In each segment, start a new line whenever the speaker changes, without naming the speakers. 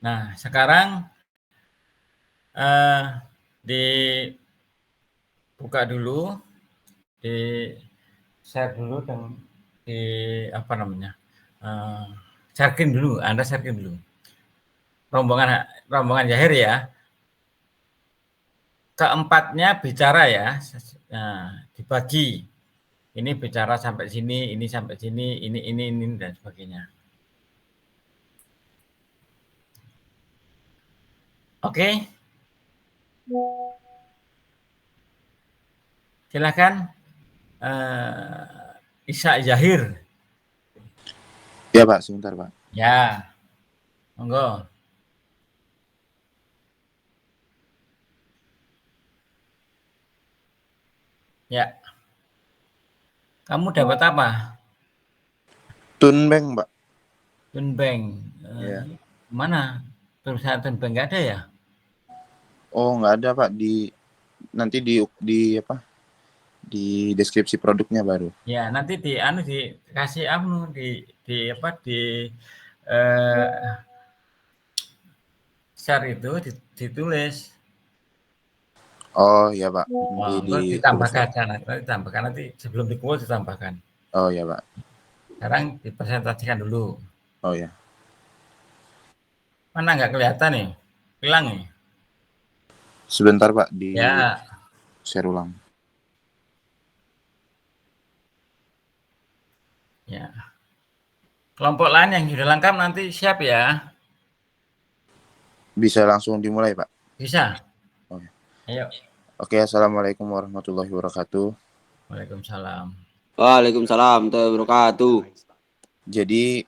Nah, sekarang dibuka dulu, di share dulu dan di apa namanya? Sharing dulu, Anda sharing dulu. Rombongan rombongan Yahir ya. Keempatnya bicara ya. Nah, dibagi. Ini bicara sampai sini, ini sampai sini, ini dan sebagainya. Oke. Silakan Isa Zahir.
Ya Pak, sebentar Pak.
Ya, monggo. Ya, kamu dapat apa?
Tunbeng Pak.
Tunbeng.
Ya.
Mana? Perusahaan Tunbeng nggak ada ya?
Oh nggak ada Pak, nanti di apa? Di deskripsi produknya baru.
Ya, nanti dikasih di apa eh, share itu ditulis.
Oh ya Pak, nanti
Oh, enggak
ditulis
ditambahkan
Pak.
ditambahkan nanti sebelum dikumpul ditambahkan.
Oh ya Pak.
Sekarang dipresentasikan dulu.
Oh ya.
Mana nggak kelihatan nih? Hilang nih.
Sebentar Pak, di
Ya,
share ulang.
ya. Kelompok lain yang sudah lengkap nanti siap ya.
Bisa langsung dimulai Pak.
Bisa.
Oh, ya.
Ayo.
Oke, assalamualaikum warahmatullahi wabarakatuh.
Waalaikumsalam.
Waalaikumsalam warahmatullahi wabarakatuh.
Jadi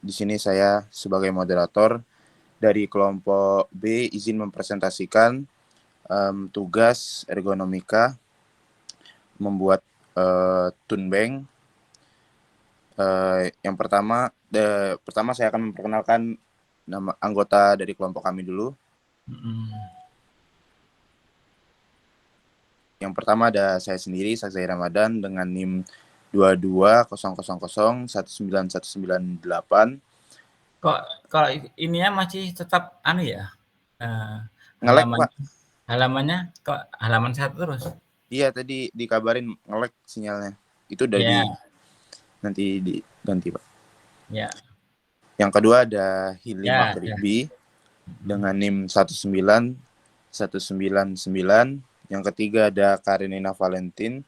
di sini saya sebagai moderator dari kelompok B izin mempresentasikan tugas ergonomika membuat tunbeng. Yang pertama saya akan memperkenalkan nama anggota dari kelompok kami dulu. Yang pertama ada saya sendiri, Sakzai Ramadan dengan NIM 2200019198.
Kok ininya masih tetap ya?
Nge-lag Pak.
Halamannya kok halaman 1 terus?
Iya, tadi dikabarin nge-lag sinyalnya. Itu udah nanti diganti Pak.
Ya.
Yang kedua ada Hilly Maghribi dengan NIM 19199. Yang ketiga ada Karenina Valentin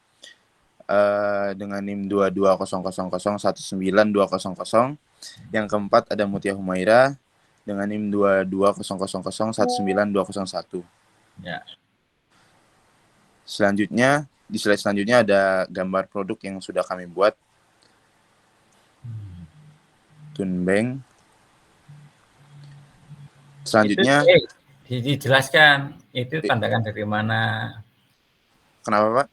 dengan NIM 2200019200. Yang keempat ada Mutia Humaira dengan NIM 2200019201.
Ya.
Selanjutnya, di slide selanjutnya ada gambar produk yang sudah kami buat. Tunbeng. Selanjutnya
dijelaskan itu tandakan dari mana.
Kenapa Pak?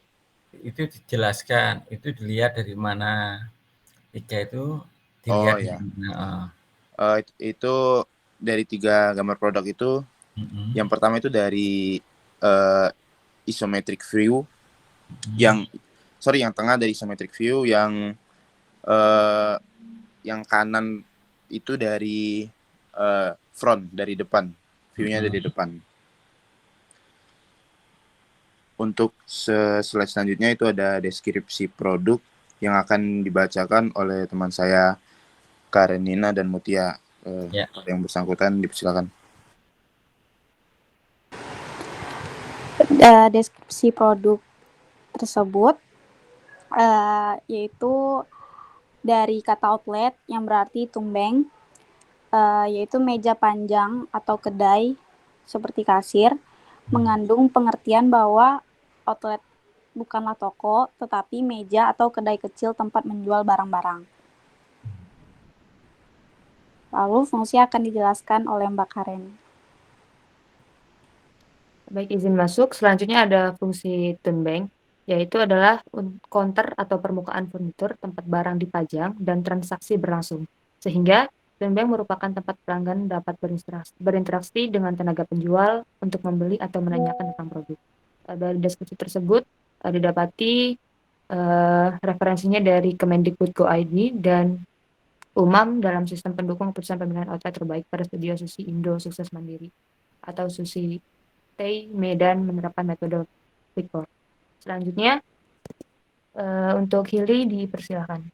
Itu dijelaskan, itu dilihat dari mana. 3 itu
Oh
dilihat
ya.
dari mana.
Itu dari 3 gambar produk itu. Yang pertama itu dari isometric view. Yang tengah dari isometric view, yang kanan itu dari front, dari depan. View-nya dari depan. Untuk slide selanjutnya itu ada deskripsi produk yang akan dibacakan oleh teman saya Karenina dan Mutia. Yang bersangkutan dipersilakan.
Deskripsi produk tersebut yaitu dari kata outlet yang berarti tunbeng, yaitu meja panjang atau kedai seperti kasir, mengandung pengertian bahwa outlet bukanlah toko, tetapi meja atau kedai kecil tempat menjual barang-barang. Lalu fungsi akan dijelaskan oleh Mbak Karen.
Baik, izin masuk. Selanjutnya ada fungsi tunbeng, yaitu adalah counter atau permukaan furnitur tempat barang dipajang dan transaksi berlangsung. Sehingga tunbeng merupakan tempat pelanggan dapat berinteraksi dengan tenaga penjual untuk membeli atau menanyakan tentang produk. Dari deskripsi tersebut didapati referensinya dari Kemendikbud.go.id dan UMAM dalam sistem pendukung keputusan pemilihan outlet terbaik pada studio Susi Indo Sukses Mandiri atau Susi T Medan menerapkan metode Quickboard. Selanjutnya untuk Hili dipersilakan.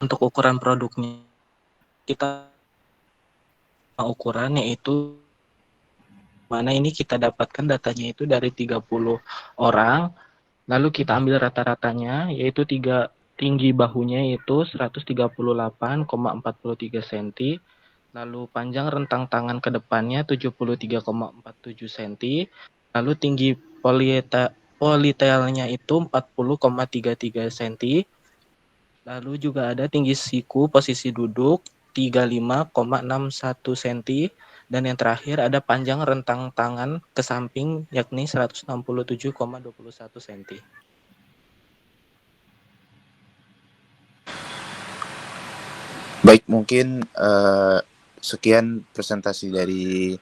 Untuk ukuran produknya kita ukuran yaitu mana ini kita dapatkan datanya itu dari 30 orang, lalu kita ambil rata-ratanya yaitu tinggi bahunya itu 138,43 cm, lalu panjang rentang tangan ke depannya 73,47 cm, lalu tinggi politelnya itu 40,33 cm, lalu juga ada tinggi siku posisi duduk 35,61 cm, dan yang terakhir ada panjang rentang tangan ke samping yakni 167,21 cm.
Baik, mungkin sekian presentasi dari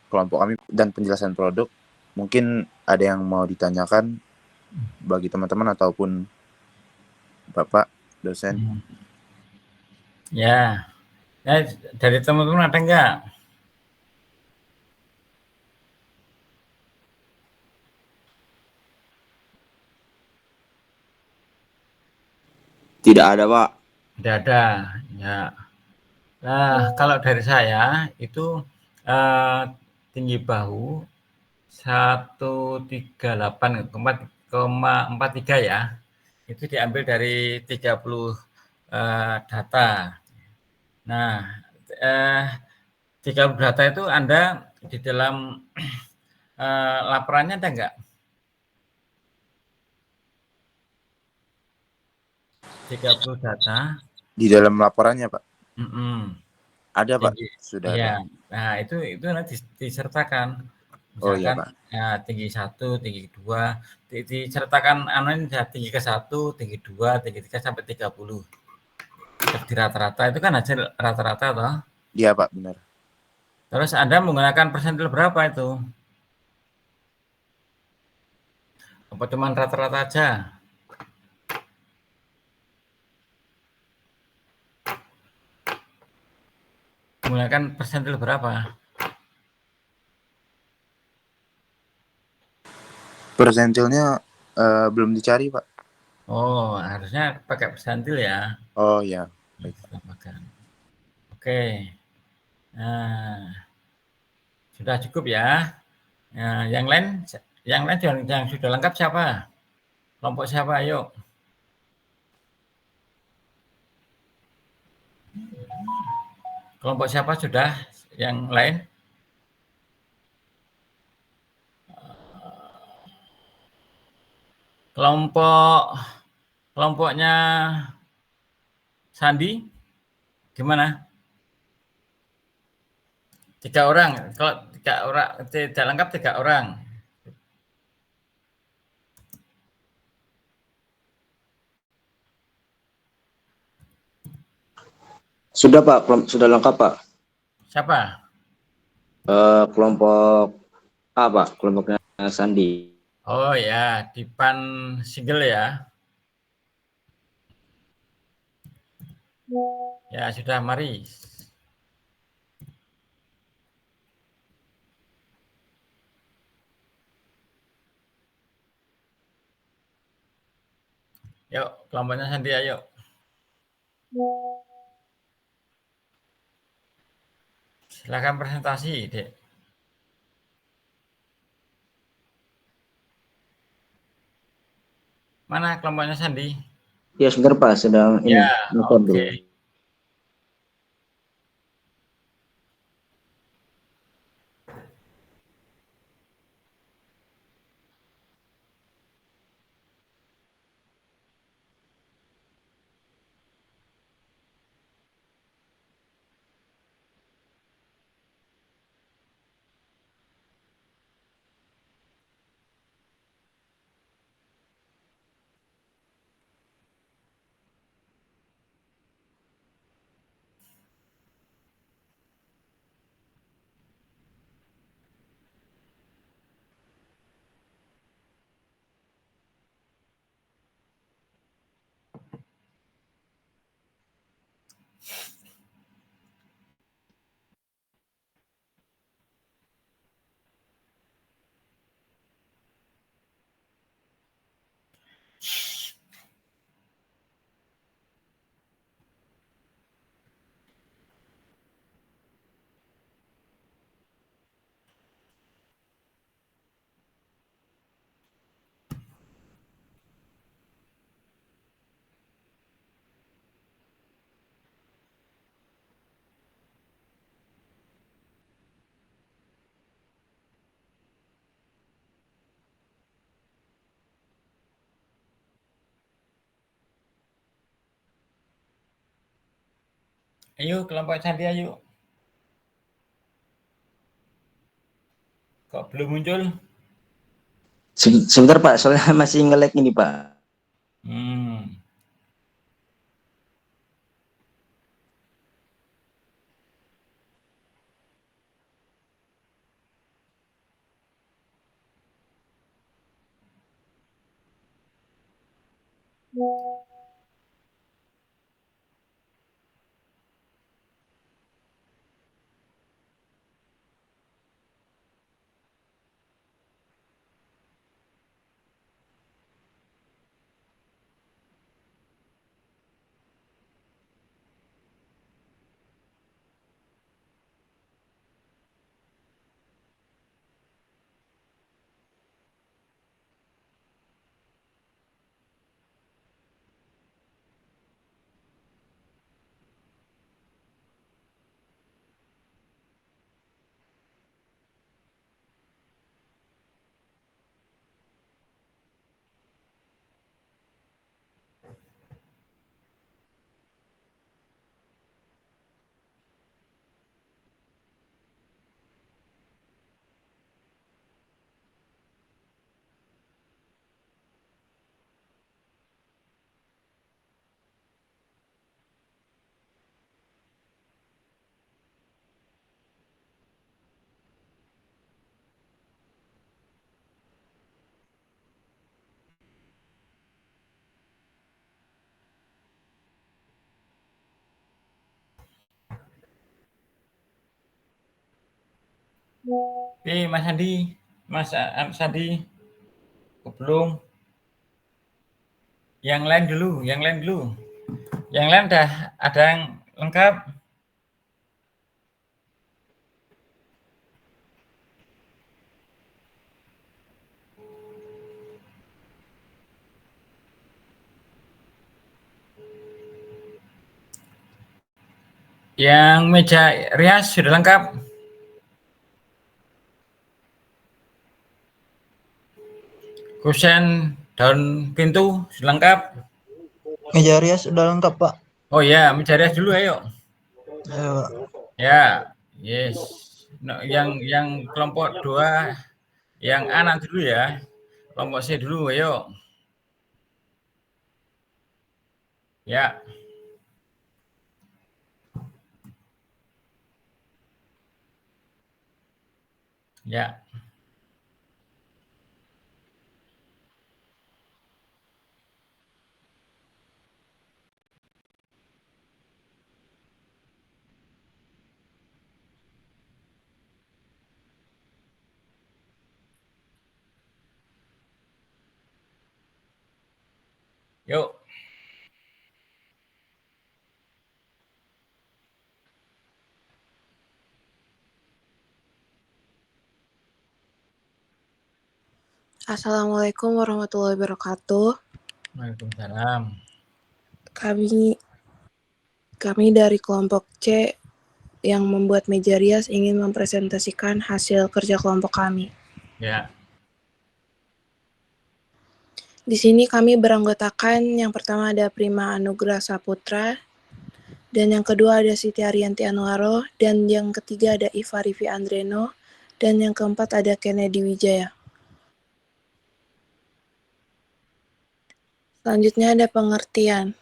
kelompok kami dan penjelasan produk. Mungkin ada yang mau ditanyakan bagi teman-teman ataupun Bapak dosen.
Ya, dari teman-teman ada enggak?
Tidak ada, Pak.
Tidak ada. Ya. Nah, kalau dari saya itu tinggi bahu 138,43 ya. Itu diambil dari 30 data. Nah, 30 data itu Anda di dalam laporannya ada enggak? 30 data.
Di dalam laporannya, Pak? Ada, Pak.
Tinggi,
Sudah
iya.
ada.
Nah, itu nanti disertakan.
Oh iya,
Misalkan
Pak.
ya, tinggi 1, tinggi 2, disertakan tinggi ke 1, tinggi 2, tinggi 3 sampai 30. Terus di rata-rata itu kan hasil rata-rata toh.
Iya, Pak, benar.
Terus Anda menggunakan persentil berapa itu? Apa cuma rata-rata aja? Menggunakan persentil berapa?
Persentilnya belum dicari, Pak.
Oh, harusnya pakai persentil ya.
Oh ya, baik.
Oke. Nah, sudah cukup ya. Nah, yang lain yang sudah lengkap siapa? Kelompok siapa? Ayo. Kelompok siapa sudah? Yang lain? Kelompoknya Sandi gimana? 3 orang. Kalau 3 orang tidak lengkap 3 orang.
Sudah, Pak. Sudah lengkap, Pak.
Siapa?
Kelompok A, Pak. Kelompoknya Sandi.
Oh ya, Dipan single ya. Ya sudah, mari. Yuk, kelompoknya Sandi, ayo. Silakan presentasi, Dek. Mana kelompoknya Sandi?
Ya, sebentar, Pak. Sedang ini.
Ya, oke.
Dulu.
Ayo kelompok Sandi ayo. Kok belum muncul?
Sebentar Pak, soalnya masih nge-lag ini Pak.
Mas Andi, Mas Sandi, belum. Yang lain dulu. Yang lain udah ada yang lengkap. Yang meja rias sudah lengkap. Kusen daun pintu sudah lengkap.
Meja rias sudah lengkap Pak.
Oh ya, meja rias dulu ayo.
Ayo.
Ya, yes. No, yang kelompok 2, yang A nanti dulu ya. Kelompok C dulu, ayo. Ya. Ya. Yuk.
Assalamualaikum warahmatullahi wabarakatuh.
Waalaikumsalam.
Kami dari kelompok C yang membuat meja rias ingin mempresentasikan hasil kerja kelompok kami.
Ya.
Di sini kami beranggotakan yang pertama ada Prima Anugrah Saputra, dan yang kedua ada Siti Ariyanti Anwaro, dan yang ketiga ada Iva Rivi Andreno, dan yang keempat ada Kennedy Wijaya. Selanjutnya ada pengertian.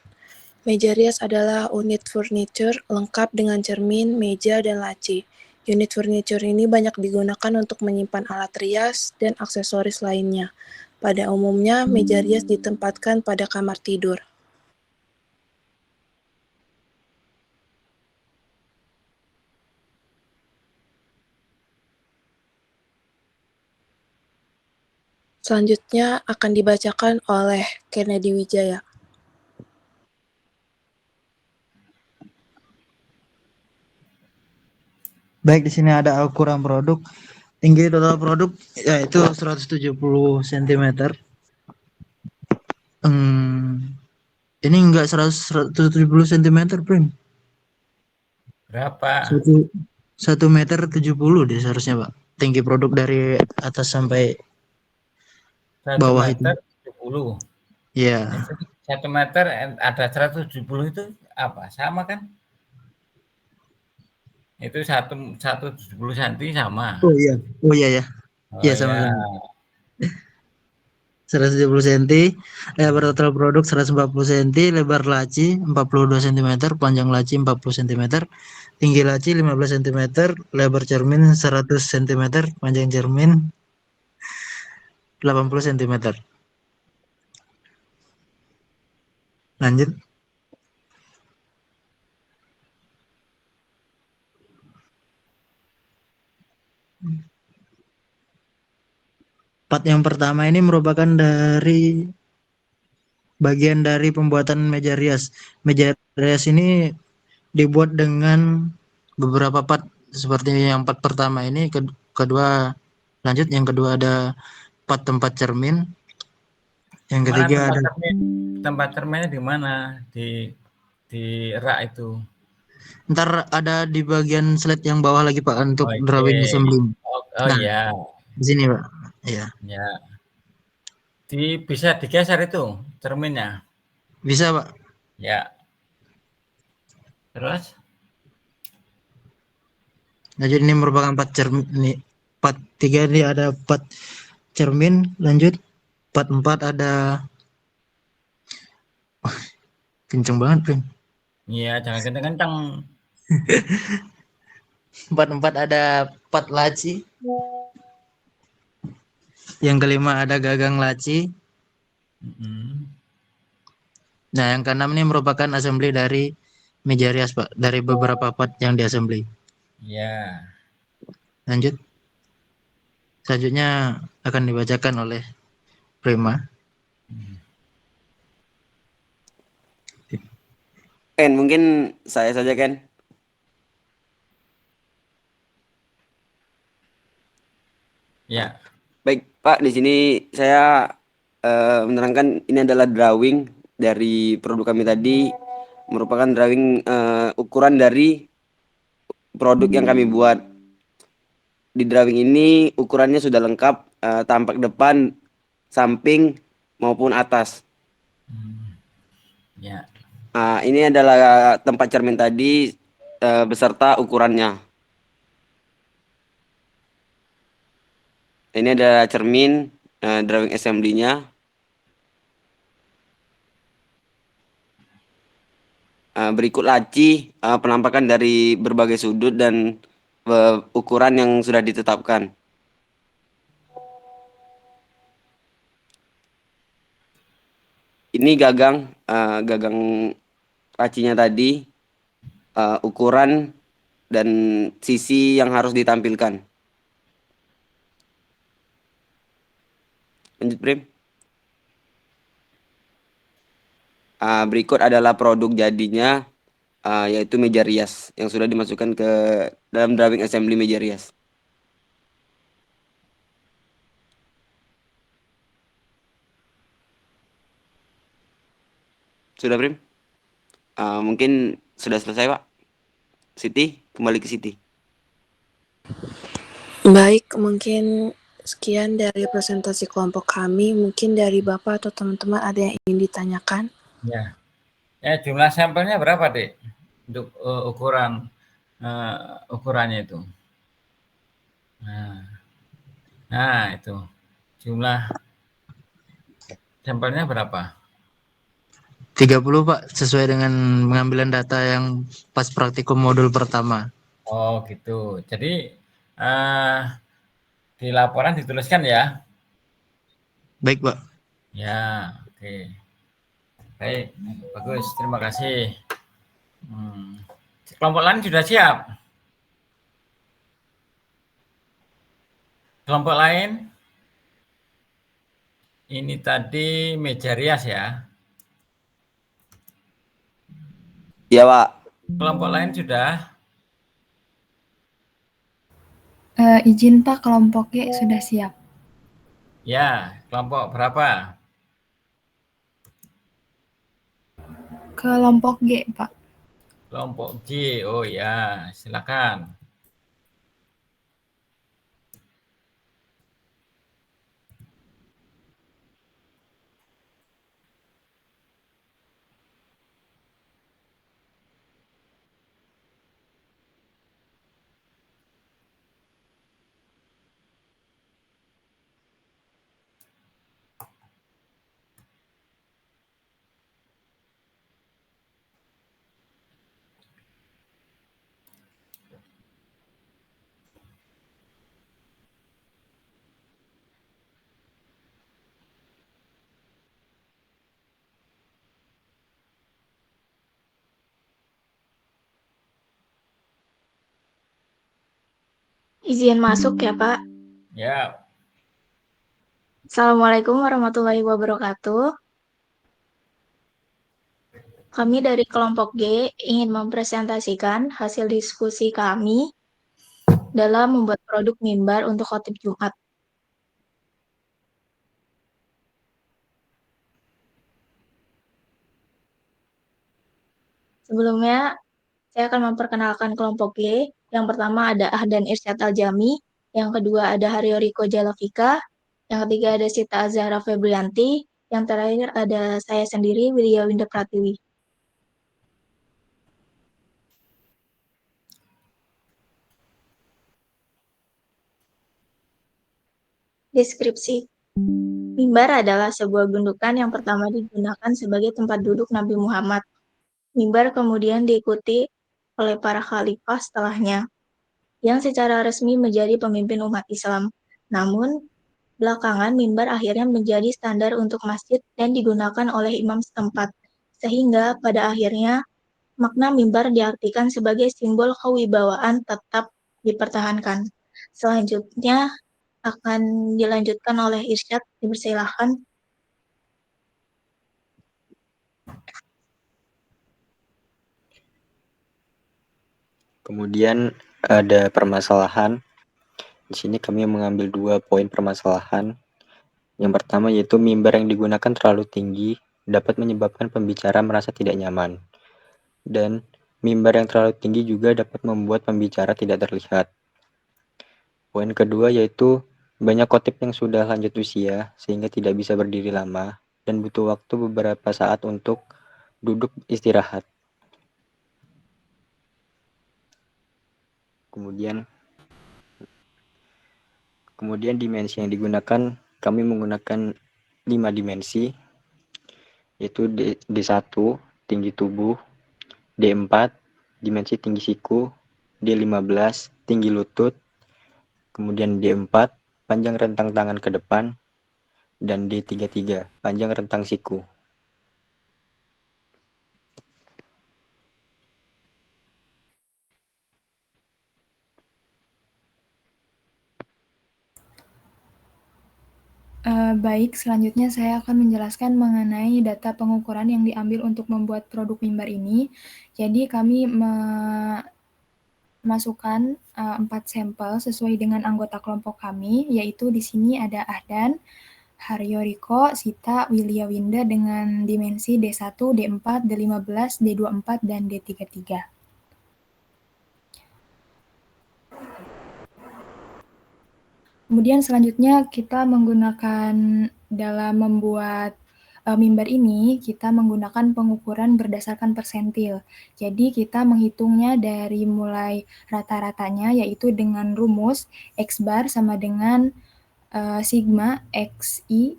Meja rias adalah unit furniture lengkap dengan cermin, meja, dan laci. Unit furniture ini banyak digunakan untuk menyimpan alat rias dan aksesoris lainnya. Pada umumnya, meja rias ditempatkan pada kamar tidur. Selanjutnya akan dibacakan oleh Kennedy Wijaya.
Baik, di sini ada ukuran produk. Tinggi total produk yaitu 170 cm. Ini enggak 170 cm, Prim.
Berapa?
1,70 meter deh seharusnya, Pak. Tinggi produk dari atas sampai bawah
1
itu.
meter 70.
Iya.
1 meter ada 170 itu apa? Sama kan? Itu 170 cm sama.
Oh iya. Oh iya ya.
Oh
Iya
ya.
sama-sama. 170 cm, lebar total produk 140 cm, lebar laci 42 cm, panjang laci 40 cm, tinggi laci 15 cm, lebar cermin 100 cm, panjang cermin 80 cm. Lanjut. Part yang pertama ini merupakan dari bagian dari pembuatan meja rias. Meja rias ini dibuat dengan beberapa part seperti yang part pertama ini, kedua lanjut yang kedua ada part tempat cermin, yang
Mana
ketiga ada
tempat cerminnya di mana? Di rak itu.
ntar ada di bagian slide yang bawah lagi Pak untuk
Oke.
drawing assembly.
Oh
Nah,
ya.
di sini Pak. Iya.
Ya. Bisa digeser itu cerminnya.
Bisa Pak.
Ya. Terus?
Lanjut ini merupakan part cermin ini. Part 3 ini ada part cermin, lanjut part 4 ada kenceng banget, Prim.
Iya, jangan kenceng-kenceng.
Part 4 ada part laci. Yang kelima ada gagang laci. Nah, yang keenam ini merupakan assembly dari meja rias, Pak, dari beberapa part yang diassembly.
Ya.
Lanjut. Selanjutnya akan dibacakan oleh Prima.
Ken, mungkin saya saja, Ken.
Ya.
Baik, Pak, di sini saya menerangkan ini adalah drawing dari produk kami tadi, merupakan drawing ukuran dari produk yang kami buat. Di drawing ini ukurannya sudah lengkap, tampak depan, samping maupun atas.
Ya.
Ini adalah tempat cermin tadi beserta ukurannya. Ini ada cermin, drawing assembly-nya. Berikut laci, penampakan dari berbagai sudut dan ukuran yang sudah ditetapkan. Ini gagang lacinya tadi, ukuran dan sisi yang harus ditampilkan. Lanjut, Prim. Berikut adalah produk jadinya, yaitu meja rias yang sudah dimasukkan ke dalam drawing assembly meja rias. Sudah, Prim? Mungkin sudah selesai, Pak. Siti, kembali ke Siti.
Baik, mungkin sekian dari presentasi kelompok kami. Mungkin dari Bapak atau teman-teman ada yang ingin ditanyakan?
Ya. Jumlah sampelnya berapa, Dek? Untuk ukurannya itu. Nah, itu. Jumlah sampelnya berapa?
30 Pak, sesuai dengan pengambilan data yang pas praktikum modul pertama.
Oh gitu. Jadi di laporan dituliskan ya?
Baik Pak.
Ya, oke. Baik, bagus. Terima kasih. Kelompok lain sudah siap? Kelompok lain? Ini tadi meja rias ya?
Iya, Pak.
Kelompok lain sudah?
Izin Pak, kelompok G sudah siap.
Ya, kelompok berapa?
Kelompok G, Pak.
Kelompok G, oh ya, silakan.
Izin masuk ya, Pak.
Ya.
Assalamualaikum warahmatullahi wabarakatuh. Kami dari kelompok G ingin mempresentasikan hasil diskusi kami dalam membuat produk mimbar untuk khotib Jumat. Sebelumnya, saya akan memperkenalkan kelompok G. Yang pertama ada Ahdan Irsyad Aljami, yang kedua ada Haryo Riko Jalavika, yang ketiga ada Sita Azhara Febrianti, yang terakhir ada saya sendiri, Widya Winda Pratiwi. Deskripsi. Mimbar adalah sebuah gundukan yang pertama digunakan sebagai tempat duduk Nabi Muhammad. Mimbar kemudian diikuti oleh para khalifah setelahnya, yang secara resmi menjadi pemimpin umat Islam. Namun, belakangan mimbar akhirnya menjadi standar untuk masjid dan digunakan oleh imam setempat, sehingga pada akhirnya makna mimbar diartikan sebagai simbol kewibawaan tetap dipertahankan. Selanjutnya akan dilanjutkan oleh Irsyad, dipersilahkan.
Kemudian ada permasalahan. Di sini kami mengambil 2 poin permasalahan. Yang pertama yaitu mimbar yang digunakan terlalu tinggi dapat menyebabkan pembicara merasa tidak nyaman. Dan mimbar yang terlalu tinggi juga dapat membuat pembicara tidak terlihat. Poin kedua yaitu banyak khotib yang sudah lanjut usia sehingga tidak bisa berdiri lama dan butuh waktu beberapa saat untuk duduk istirahat. Kemudian dimensi yang digunakan, kami menggunakan 5 dimensi, yaitu D1, tinggi tubuh, D4, dimensi tinggi siku, D15, tinggi lutut, kemudian D4, panjang rentang tangan ke depan, dan D33, panjang rentang siku.
Baik, selanjutnya saya akan menjelaskan mengenai data pengukuran yang diambil untuk membuat produk mimbar ini. Jadi kami memasukkan 4 sampel sesuai dengan anggota kelompok kami, yaitu di sini ada Ahdan, Haryo Riko, Sita, Widya Winda dengan dimensi D1, D4, D15, D24, dan D33. Kemudian selanjutnya kita menggunakan dalam membuat mimbar ini, kita menggunakan pengukuran berdasarkan persentil. Jadi kita menghitungnya dari mulai rata-ratanya, yaitu dengan rumus X bar sama dengan sigma XI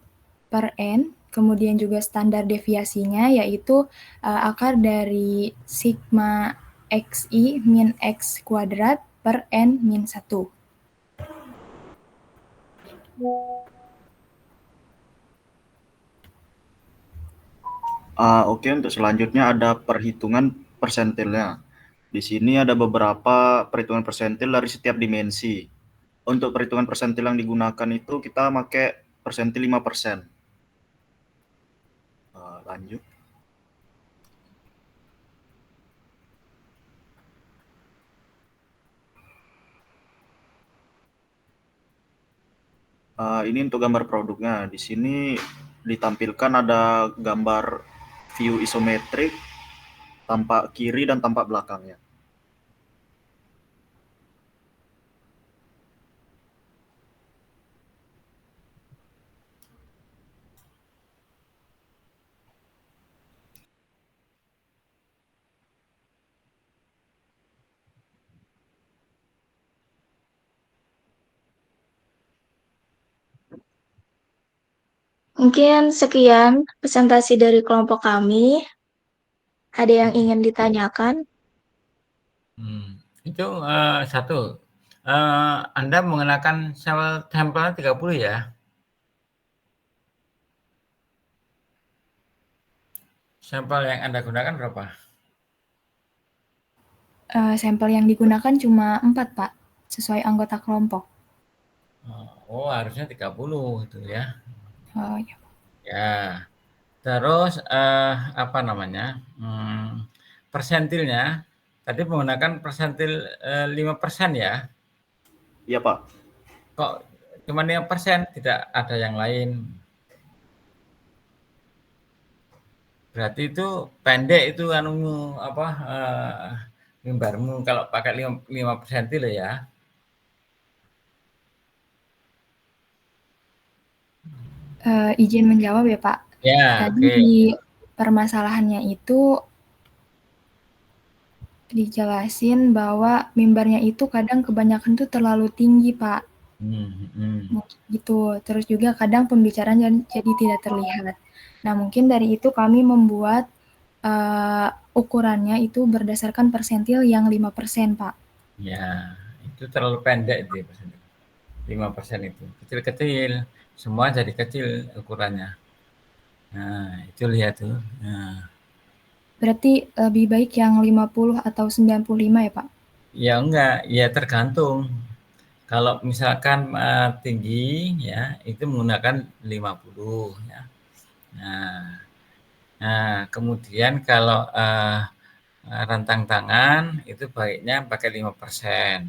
per N, kemudian juga standar deviasinya, yaitu akar dari sigma XI min X kuadrat per N min 1.
Oke, untuk selanjutnya ada perhitungan persentilnya. Di sini ada beberapa perhitungan persentil dari setiap dimensi. Untuk perhitungan persentil yang digunakan itu kita pakai persentil 5%. Lanjut. Ini untuk gambar produknya. Di sini ditampilkan ada gambar view isometrik, tampak kiri dan tampak belakangnya.
Mungkin sekian presentasi dari kelompok kami. Ada yang ingin ditanyakan?
Itu satu. Anda menggunakan sampelnya 30 ya? Sampel yang Anda gunakan berapa?
Sampel yang digunakan cuma 4, Pak, sesuai anggota kelompok.
Oh, harusnya 30 itu ya.
Oh ya.
Ya. Terus apa namanya? Persentilnya tadi menggunakan persentil 5% ya?
Iya, Pak.
Kok cuma 5%, tidak ada yang lain? Berarti itu pendek itu anumu apa mimbarmu kalau pakai 5 persentil ya?
Izin menjawab ya Pak.
Ya,
Tadi di permasalahannya itu dijelasin bahwa mimbarnya itu kadang kebanyakan tuh terlalu tinggi Pak. Gitu. Terus juga kadang pembicaraan jadi tidak terlihat. Nah mungkin dari itu kami membuat ukurannya itu berdasarkan persentil yang 5% Pak.
Ya, itu terlalu pendek itu ya persentil. 5% itu kecil-kecil, semua jadi kecil ukurannya. Nah, itu lihat tuh. Nah.
Berarti lebih baik yang 50 atau 95 ya Pak?
Ya enggak, ya tergantung. Kalau misalkan tinggi ya, itu menggunakan 50 ya. Nah, kemudian kalau rentang tangan itu baiknya pakai 5%.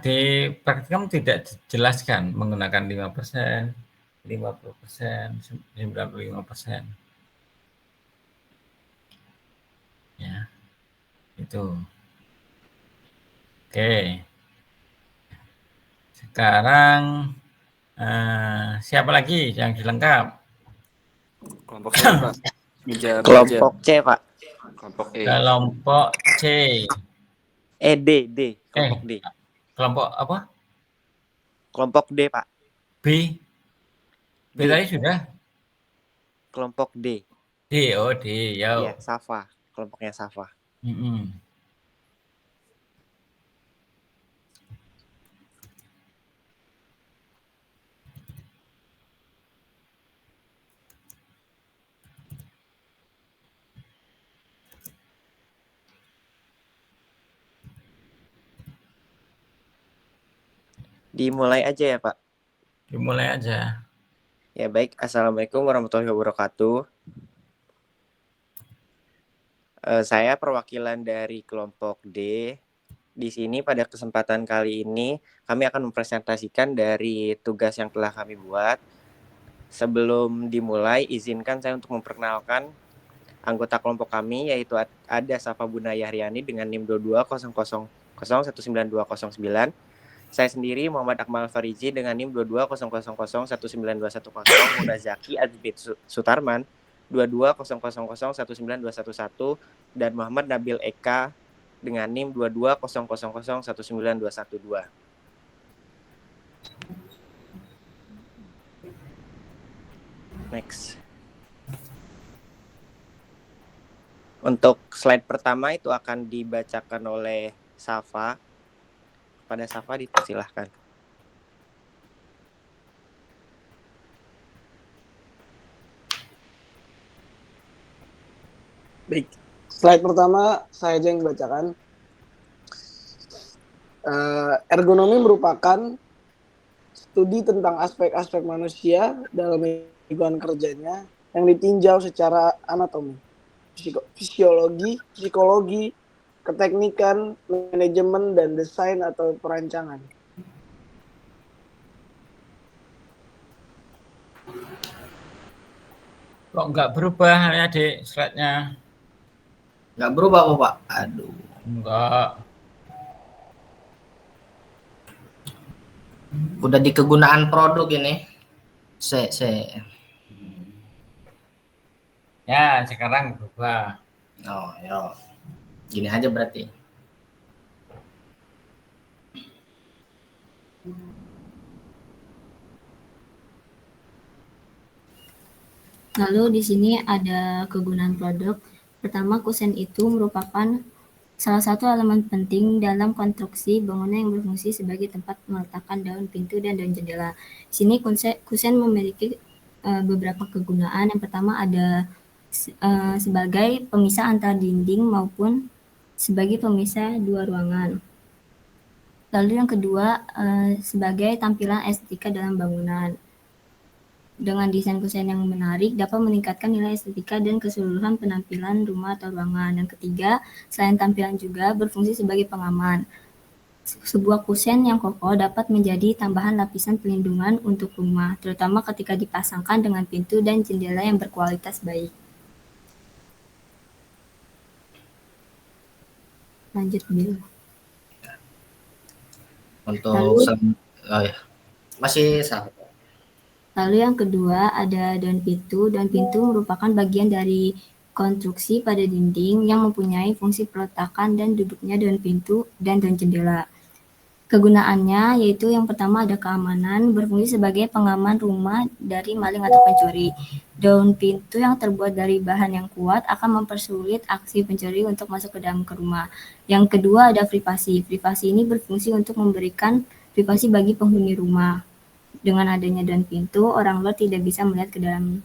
Di praktikum tidak dijelaskan menggunakan 5%, 50%, 95%. Ya, itu. Oke. Sekarang siapa lagi yang dilengkap?
Kelompok saya, Pak.
Kelompok C, Pak.
Kelompok E.
Kelompok C.
D. Kelompok D.
Kelompok apa?
Kelompok D, Pak.
B tadi sudah?
Kelompok D.
D, oh D, ya.
Iya, Safa. Kelompoknya Safa. Dimulai aja ya, Pak?
Dimulai aja.
Ya baik, Assalamualaikum warahmatullahi wabarakatuh. Saya perwakilan dari kelompok D. Di sini pada kesempatan kali ini kami akan mempresentasikan dari tugas yang telah kami buat. Sebelum dimulai, izinkan saya untuk memperkenalkan anggota kelompok kami, yaitu ada Safa Bunaya Haryani dengan NIM 2200019209. Saya sendiri Muhammad Akmal Fariji dengan NIM 2200019210, Muna Zaki Azbit Sutarman 2200019211, dan Muhammad Nabil Eka dengan NIM 2200019212. Next. Untuk slide pertama itu akan dibacakan oleh Safa. Pada Safa dipersilahkan.
Baik, slide pertama saya aja yang bacakan. Ergonomi merupakan studi tentang aspek-aspek manusia dalam lingkungan kerjanya yang ditinjau secara anatomi, fisiologi, psikologi, keteknikan, manajemen, dan desain atau perancangan.
Kok nggak berubah ya, Dek, slide-nya?
Nggak berubah kok, Pak? Aduh.
Enggak.
Udah di kegunaan produk ini.
Ya, sekarang berubah.
Oh, ya. Gini aja berarti.
Lalu di sini ada kegunaan produk. Pertama, kusen itu merupakan salah satu elemen penting dalam konstruksi bangunan yang berfungsi sebagai tempat meletakkan daun pintu dan daun jendela. Di sini kusen memiliki beberapa kegunaan. Yang pertama ada sebagai pemisah antar dinding maupun sebagai pemisah dua ruangan. Lalu yang kedua, sebagai tampilan estetika dalam bangunan. Dengan desain kusen yang menarik dapat meningkatkan nilai estetika dan keseluruhan penampilan rumah atau ruangan. Yang ketiga, selain tampilan juga berfungsi sebagai pengaman. Sebuah kusen yang kokoh dapat menjadi tambahan lapisan pelindungan untuk rumah, terutama ketika dipasangkan dengan pintu dan jendela yang berkualitas baik. Lanjut, Bill.
Untuk masih sama.
Lalu yang kedua ada daun pintu. Daun pintu merupakan bagian dari konstruksi pada dinding yang mempunyai fungsi peletakan dan duduknya daun pintu dan daun jendela. Kegunaannya yaitu yang pertama ada keamanan, berfungsi sebagai pengaman rumah dari maling atau pencuri. Daun pintu yang terbuat dari bahan yang kuat akan mempersulit aksi pencuri untuk masuk ke dalam rumah. Yang kedua ada privasi. Privasi ini berfungsi untuk memberikan privasi bagi penghuni rumah. Dengan adanya daun pintu, orang luar tidak bisa melihat ke dalam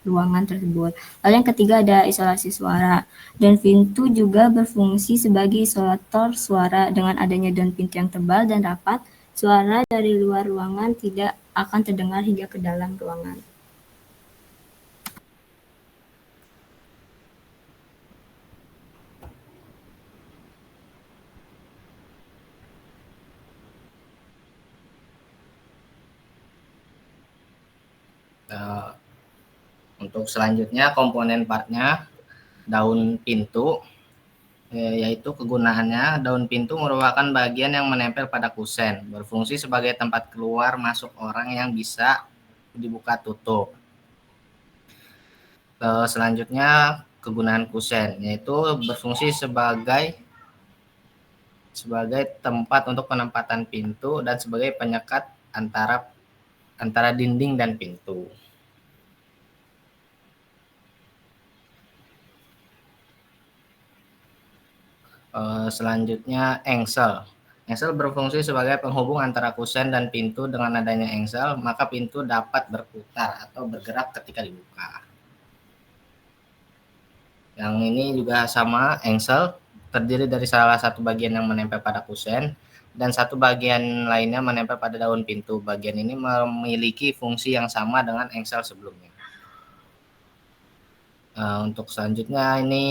ruangan tersebut. Lalu yang ketiga ada isolasi suara. Daun pintu juga berfungsi sebagai isolator suara. Dengan adanya daun pintu yang tebal dan rapat, suara dari luar ruangan tidak akan terdengar hingga ke dalam ruangan.
Untuk selanjutnya komponen partnya daun pintu, yaitu kegunaannya daun pintu merupakan bagian yang menempel pada kusen, berfungsi sebagai tempat keluar masuk orang yang bisa dibuka tutup. Selanjutnya kegunaan kusen, yaitu berfungsi sebagai tempat untuk penempatan pintu dan sebagai penyekat antara dinding dan pintu. Selanjutnya engsel. Engsel berfungsi sebagai penghubung antara kusen dan pintu. Dengan adanya engsel, maka pintu dapat berputar atau bergerak ketika dibuka. Yang ini juga sama, engsel terdiri dari salah satu bagian yang menempel pada kusen dan satu bagian lainnya menempel pada daun pintu. Bagian ini memiliki fungsi yang sama dengan engsel sebelumnya. Untuk selanjutnya ini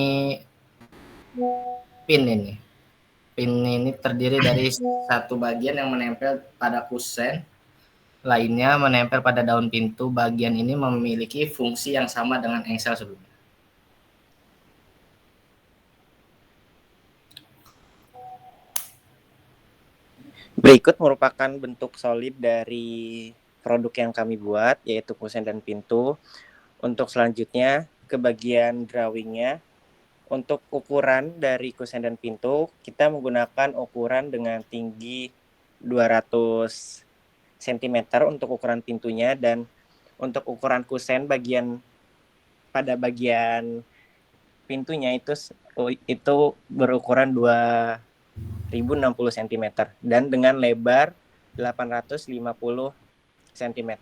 pin ini. Pin ini terdiri dari satu bagian yang menempel pada kusen, lainnya menempel pada daun pintu. Bagian ini memiliki fungsi yang sama dengan engsel sebelumnya.
Berikut merupakan bentuk solid dari produk yang kami buat, yaitu kusen dan pintu. Untuk selanjutnya, ke bagian drawingnya. Untuk ukuran dari kusen dan pintu, kita menggunakan ukuran dengan tinggi 200 cm untuk ukuran pintunya, dan untuk ukuran kusen pada bagian pintunya itu berukuran 2060 cm dan dengan lebar 850 cm.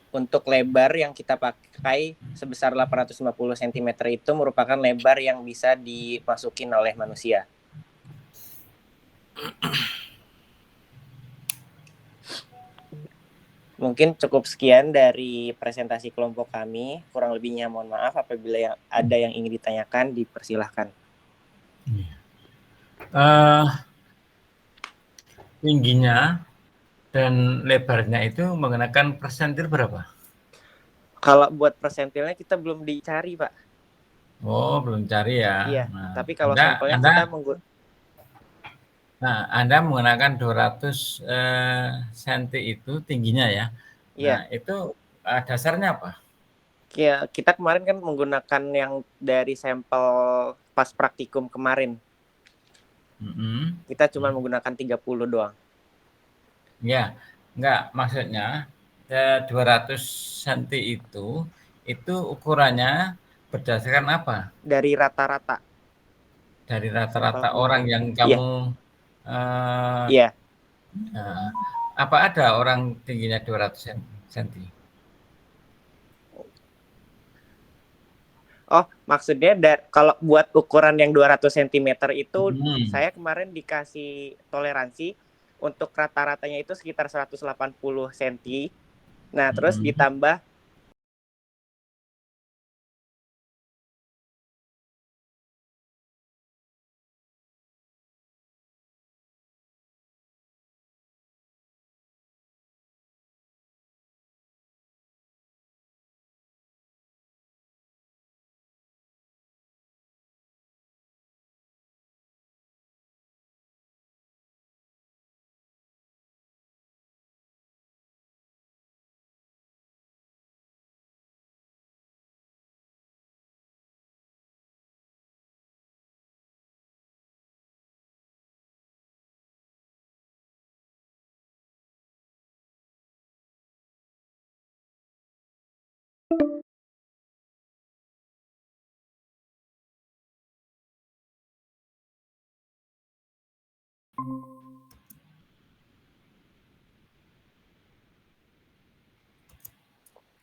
Untuk lebar yang kita pakai sebesar 850 cm itu merupakan lebar yang bisa dimasukin oleh manusia. Mungkin cukup sekian dari presentasi kelompok kami. Kurang lebihnya mohon maaf. Apabila ada yang ingin ditanyakan, dipersilahkan.
Tingginya dan lebarnya itu menggunakan persentil berapa?
Kalau buat persentilnya kita belum dicari, Pak.
Oh, belum cari ya.
Iya, tapi kalau sampelnya kita menggunakan.
Nah, Anda menggunakan 200 cm itu tingginya ya.
Iya.
Nah, itu dasarnya apa?
Ya, kita kemarin kan menggunakan yang dari sampel pas praktikum kemarin. Kita cuma menggunakan 30 doang.
Ya, enggak, maksudnya 200 cm itu ukurannya berdasarkan apa?
Dari rata-rata.
Dari rata-rata orang yang kamu
Iya.
Apa ada orang tingginya 200 cm?
Oh, maksudnya kalau buat ukuran yang 200 cm itu saya kemarin dikasih toleransi untuk rata-ratanya itu sekitar 180 cm. Nah, terus ditambah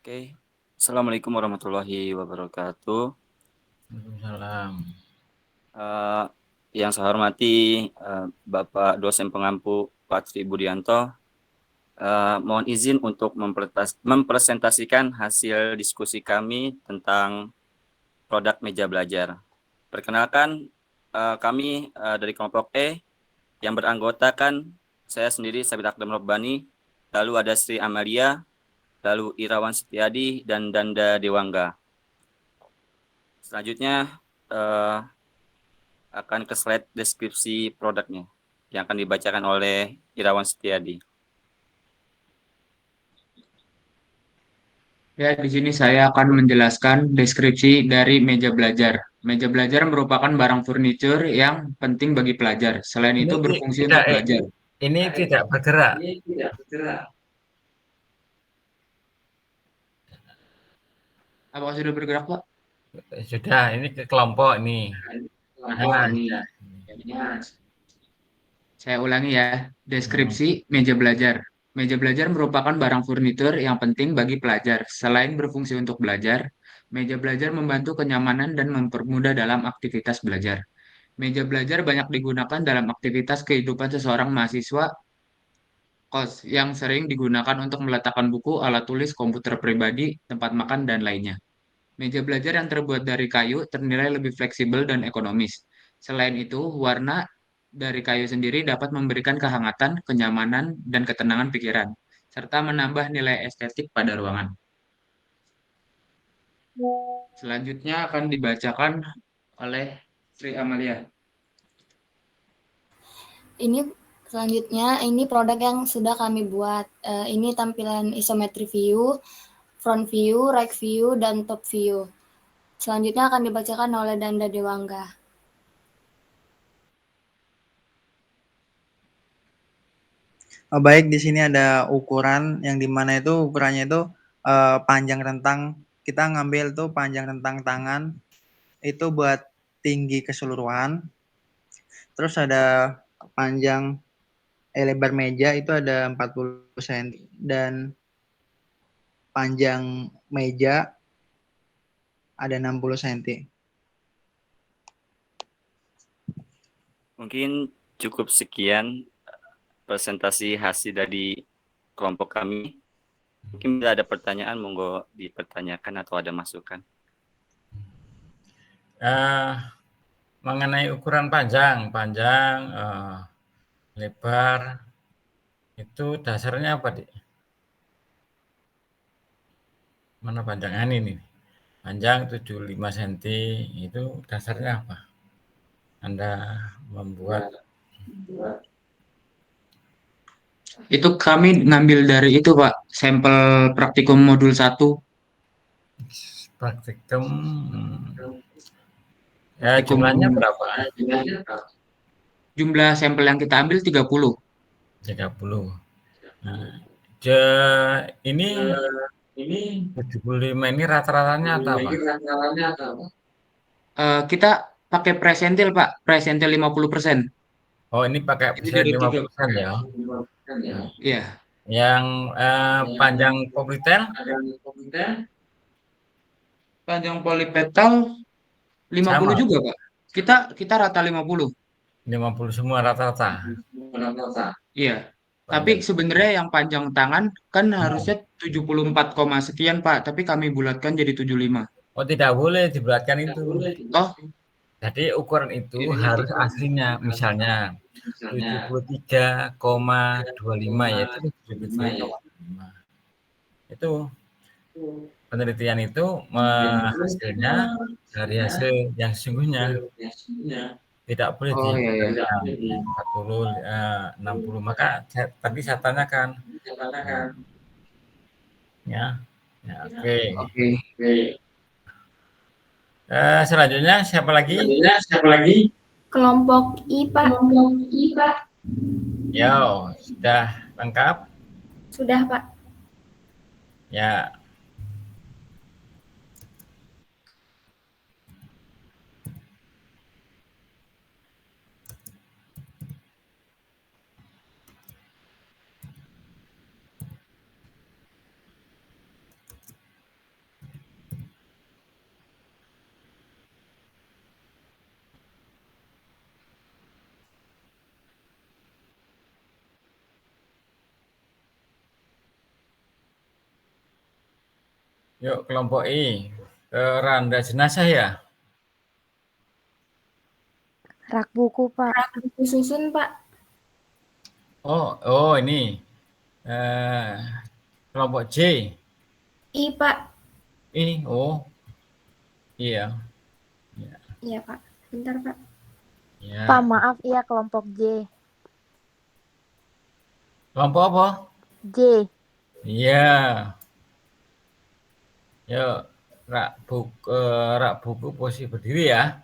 Oke. Assalamualaikum warahmatullahi wabarakatuh.
Waalaikumsalam.
Yang saya hormati Bapak dosen pengampu Pak Tri Budianto, mohon izin untuk mempresentasikan hasil diskusi kami tentang produk meja belajar. Perkenalkan, kami dari kelompok E yang beranggotakan saya sendiri Sabit Akdam Robbani, lalu ada Sri Amalia, lalu Irawan Setiadi, dan Danda Dewangga. Selanjutnya akan ke slide deskripsi produknya yang akan dibacakan oleh Irawan Setiadi.
Ya, di sini saya akan menjelaskan deskripsi dari meja belajar. Meja belajar merupakan barang furniture yang penting bagi pelajar. Selain itu berfungsi untuk belajar.
Ini tidak bergerak.
Apakah sudah bergerak, Pak?
Sudah, ini ke kelompok nih.
Saya ulangi ya, deskripsi meja belajar. Meja belajar merupakan barang furnitur yang penting bagi pelajar. Selain berfungsi untuk belajar, meja belajar membantu kenyamanan dan mempermudah dalam aktivitas belajar. Meja belajar banyak digunakan dalam aktivitas kehidupan seseorang mahasiswa kos yang sering digunakan untuk meletakkan buku, alat tulis, komputer pribadi, tempat makan, dan lainnya. Meja belajar yang terbuat dari kayu ternilai lebih fleksibel dan ekonomis. Selain itu, warna dari kayu sendiri dapat memberikan kehangatan, kenyamanan, dan ketenangan pikiran, serta menambah nilai estetik pada ruangan. Selanjutnya akan dibacakan oleh Sri Amalia.
Ini selanjutnya, ini produk yang sudah kami buat. Ini tampilan isometric view, front view, right view, dan top view. Selanjutnya akan dibacakan oleh Danda Dewangga.
Baik, di sini ada ukuran yang dimana itu ukurannya itu panjang rentang. Kita ngambil tuh panjang rentang tangan itu buat tinggi keseluruhan. Terus ada panjang lebar meja itu ada 40 cm dan panjang meja ada 60 cm.
Mungkin cukup sekian presentasi hasil dari kelompok kami. Mungkin bila ada pertanyaan, monggo dipertanyakan atau ada masukan.
Mengenai ukuran panjang, lebar, itu dasarnya apa, Dik? Mana panjangan ini? Panjang 75 cm, itu dasarnya apa? Anda membuat?
Itu kami ngambil dari itu, Pak, sampel praktikum modul 1.
Praktikum. Ya, jumlahnya berapa?
Jumlah sampel yang kita ambil 30.
30. Nah, ini 75 ini rata-ratanya atau apa?
Kita pakai presentil, Pak. Presentil 50%.
Oh, ini pakai presentil 50% ya?
Iya.
Yang panjang poplitel?
Panjang polipetal 50
Sama.
juga, Pak. Kita rata 50.
50 semua rata-rata.
Iya. Tapi sebenarnya yang panjang tangan kan harusnya 74, sekian, Pak, tapi kami bulatkan jadi 75.
Oh, tidak boleh dibulatkan itu.
Oh,
Jadi ukuran itu harus aslinya, misalnya 73,25 yaitu 73,25. Itu penelitian itu hasilnya dari hasil yang sesungguhnya. Tidak boleh
oh iya ya.
40, 60. Maka tadi saya tanyakan. Ya, oke. Selanjutnya siapa lagi?
Kelompok I, Pak.
Yo, sudah lengkap?
Sudah, Pak.
Ya. Yuk, kelompok I. Keranda jenazah ya?
Rak buku, Pak.
Rak buku susun, Pak.
Oh ini. Kelompok J.
I, Pak.
I, oh. Iya.
Iya, Pak. Bentar, Pak.
Ya.
Pak, maaf, iya kelompok J.
Kelompok apa?
J.
Iya. Yuk, rak buku posisi berdiri ya.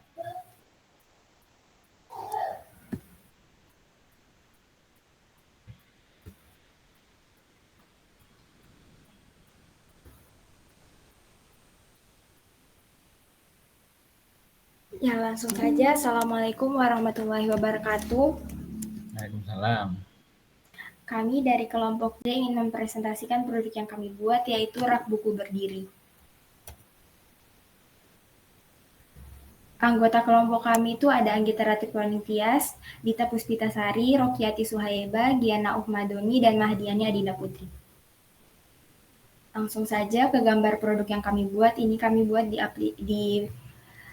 Ya, langsung saja. Assalamualaikum warahmatullahi wabarakatuh.
Waalaikumsalam.
Kami dari kelompok D ingin mempresentasikan produk yang kami buat, yaitu rak buku berdiri. Anggota kelompok kami itu ada Anggita Ratipurni Tias, Dita Puspitasari, Rokiati Suhaeba, Giana Uhmadoni, dan Mahdiani Adinda Putri. Langsung saja ke gambar produk yang kami buat. Ini kami buat di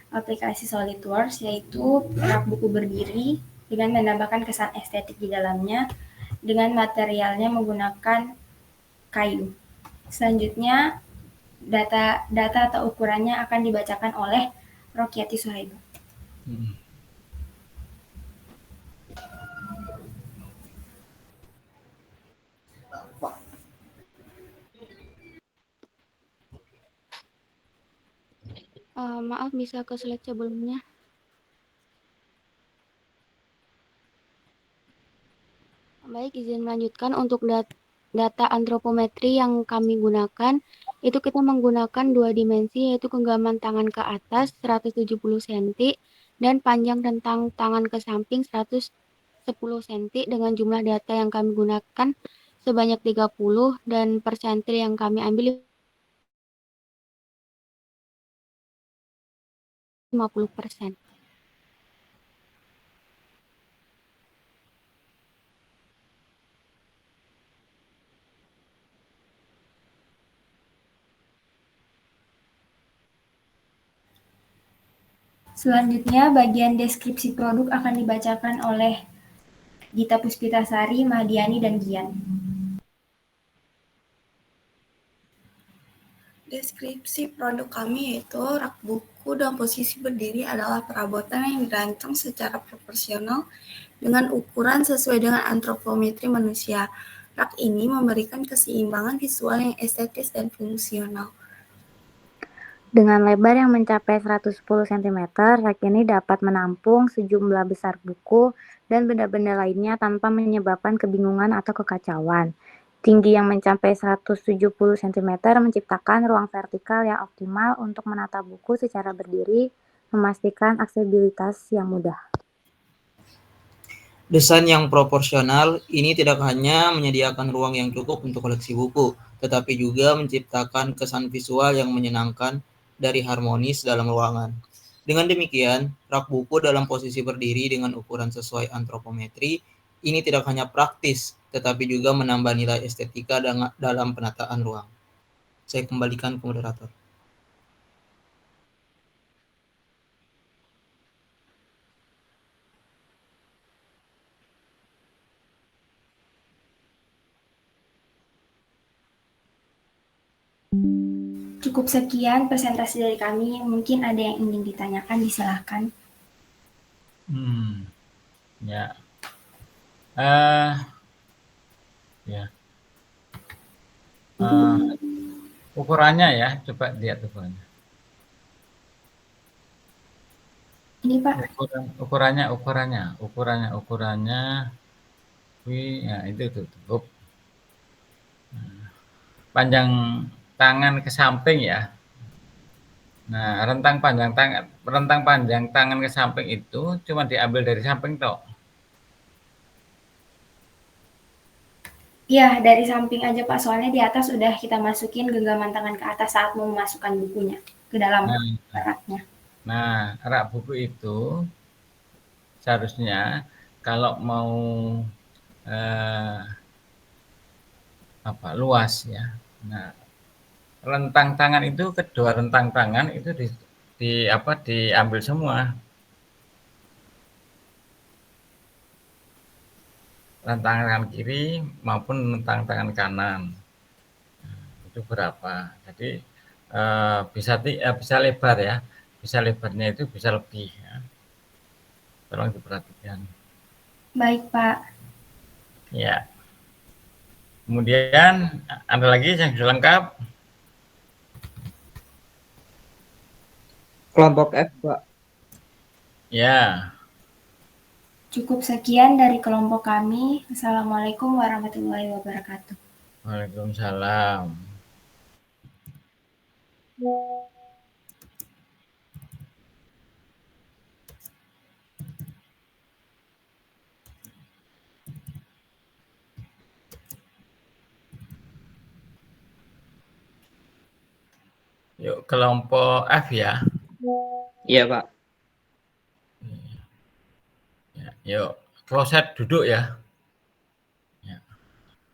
aplikasi SolidWorks, yaitu rak buku berdiri dengan menambahkan kesan estetik di dalamnya dengan materialnya menggunakan kayu. Selanjutnya, data atau ukurannya akan dibacakan oleh Rokiati Suhaeba.
Maaf, bisa ke slide sebelumnya. Baik, izin melanjutkan untuk data antropometri yang kami gunakan, itu kita menggunakan 2 dimensi, yaitu genggaman tangan ke atas 170 cm dan panjang rentang tangan ke samping 110 cm dengan jumlah data yang kami gunakan sebanyak 30 dan persentil yang kami ambil 50%.
Selanjutnya, bagian deskripsi produk akan dibacakan oleh Dita Puspitasari, Mahdiani, dan Gian.
Deskripsi produk kami yaitu rak buku dan posisi berdiri adalah perabotan yang dirancang secara proporsional dengan ukuran sesuai dengan antropometri manusia. Rak ini memberikan keseimbangan visual yang estetis dan fungsional.
Dengan lebar yang mencapai 110 cm, rak ini dapat menampung sejumlah besar buku dan benda-benda lainnya tanpa menyebabkan kebingungan atau kekacauan. Tinggi yang mencapai 170 cm menciptakan ruang vertikal yang optimal untuk menata buku secara berdiri, memastikan aksesibilitas yang mudah.
Desain yang proporsional ini tidak hanya menyediakan ruang yang cukup untuk koleksi buku, tetapi juga menciptakan kesan visual yang menyenangkan dari harmonis dalam ruangan. Dengan demikian, rak buku dalam posisi berdiri dengan ukuran sesuai antropometri ini tidak hanya praktis, tetapi juga menambah nilai estetika dalam penataan ruang. Saya kembalikan ke moderator.
Cukup sekian presentasi dari kami. Mungkin ada yang ingin ditanyakan, disilahkan.
Ya. Ya. Ukurannya ya, coba lihat ukurannya.
Ini Pak.
Ukurannya. Ya itu cukup. Panjang tangan ke samping ya. Nah, rentang panjang tangan ke samping itu cuma diambil dari samping toh.
Iya, dari samping aja Pak, soalnya di atas sudah kita masukin genggaman tangan ke atas saat memasukkan bukunya ke dalam raknya.
Nah, rak buku itu seharusnya kalau mau luas ya. Nah, rentang tangan itu, kedua rentang tangan itu diambil semua. Rentang tangan kiri maupun rentang tangan kanan. Itu berapa? Jadi bisa lebar ya. Bisa lebarnya itu bisa lebih ya. Tolong diperhatikan.
Baik, Pak.
Ya. Kemudian ada lagi yang sudah lengkap?
Kelompok F, Pak.
Ya.
Cukup sekian dari kelompok kami. Assalamualaikum warahmatullahi wabarakatuh.
Waalaikumsalam. Yuk, kelompok F ya.
Iya, Pak.
Ya, yuk, kloset duduk ya. Ya.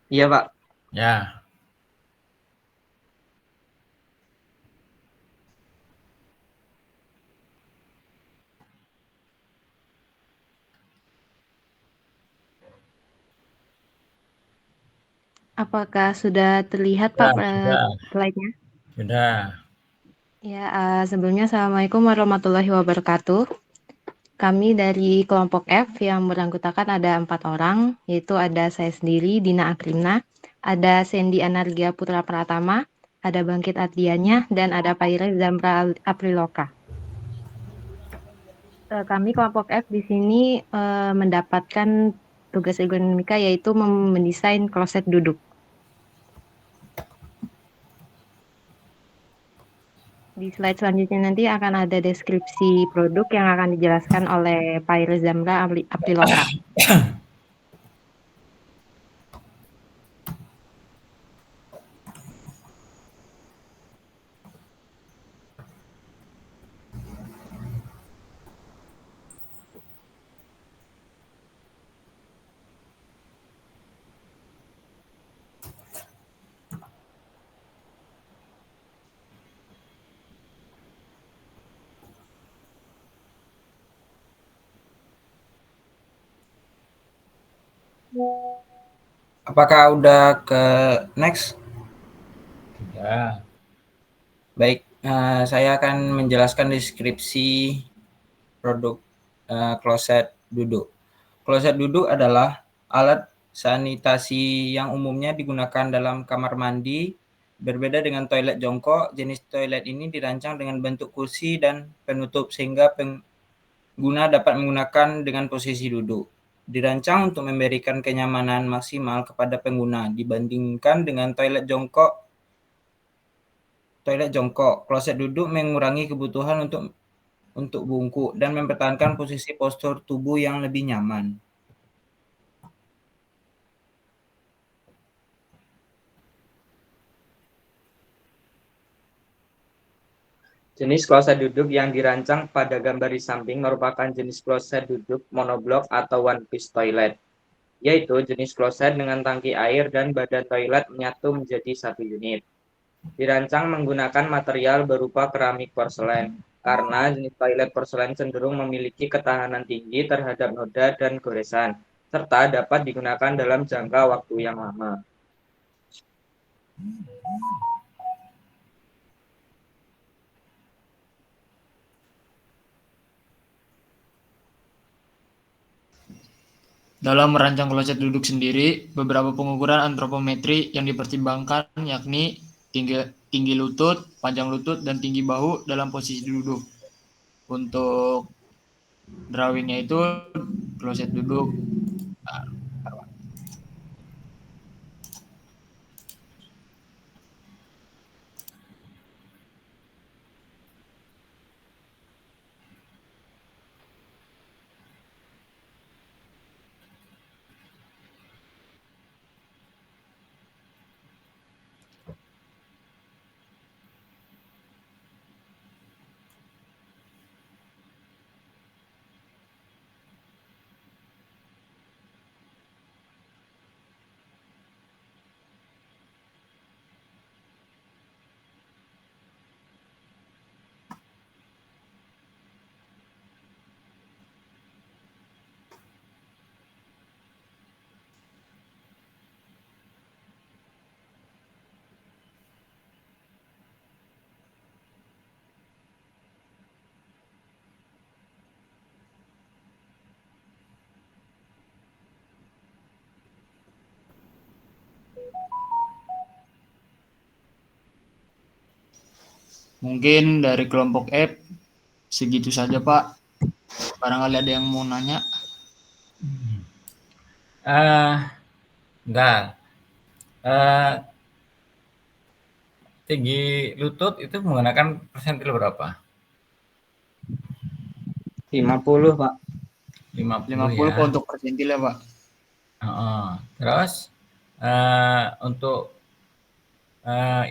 Iya, Pak.
Ya.
Apakah sudah terlihat Pak slide-nya?
Sudah.
Ya, sebelumnya Assalamualaikum warahmatullahi wabarakatuh. Kami dari kelompok F yang beranggotakan ada 4 orang, yaitu ada saya sendiri, Dina Akrimna, ada Sandy Anargia Putra Pratama, ada Bangkit Ardianya, dan ada Paira Zamra Apriloka. Kami kelompok F di sini mendapatkan tugas ergonomika yaitu mendesain kloset duduk. Di slide selanjutnya nanti akan ada deskripsi produk yang akan dijelaskan oleh Paira Zamra Apriloka.
Apakah udah ke next?
Sudah.
Baik, saya akan menjelaskan deskripsi produk kloset duduk. Kloset duduk adalah alat sanitasi yang umumnya digunakan dalam kamar mandi. Berbeda dengan toilet jongkok, jenis toilet ini dirancang dengan bentuk kursi dan penutup sehingga pengguna dapat menggunakan dengan posisi duduk. Dirancang untuk memberikan kenyamanan maksimal kepada pengguna dibandingkan dengan toilet jongkok. Kloset duduk mengurangi kebutuhan untuk bungkuk dan mempertahankan posisi postur tubuh yang lebih nyaman.
Jenis kloset duduk yang dirancang pada gambar di samping merupakan jenis kloset duduk monoblok atau one piece toilet, yaitu jenis kloset dengan tangki air dan badan toilet menyatu menjadi satu unit. Dirancang menggunakan material berupa keramik porselen, karena jenis toilet porselen cenderung memiliki ketahanan tinggi terhadap noda dan goresan, serta dapat digunakan dalam jangka waktu yang lama.
Dalam merancang kloset duduk sendiri, beberapa pengukuran antropometri yang dipertimbangkan yakni tinggi lutut, panjang lutut, dan tinggi bahu dalam posisi duduk. Untuk drawingnya itu kloset duduk. Mungkin dari kelompok F segitu saja, Pak. Barangkali ada yang mau nanya.
Enggak. Tinggi lutut itu menggunakan persentil berapa?
50, Pak.
50
50
ya.
untuk persentil ya, Pak.
Terus untuk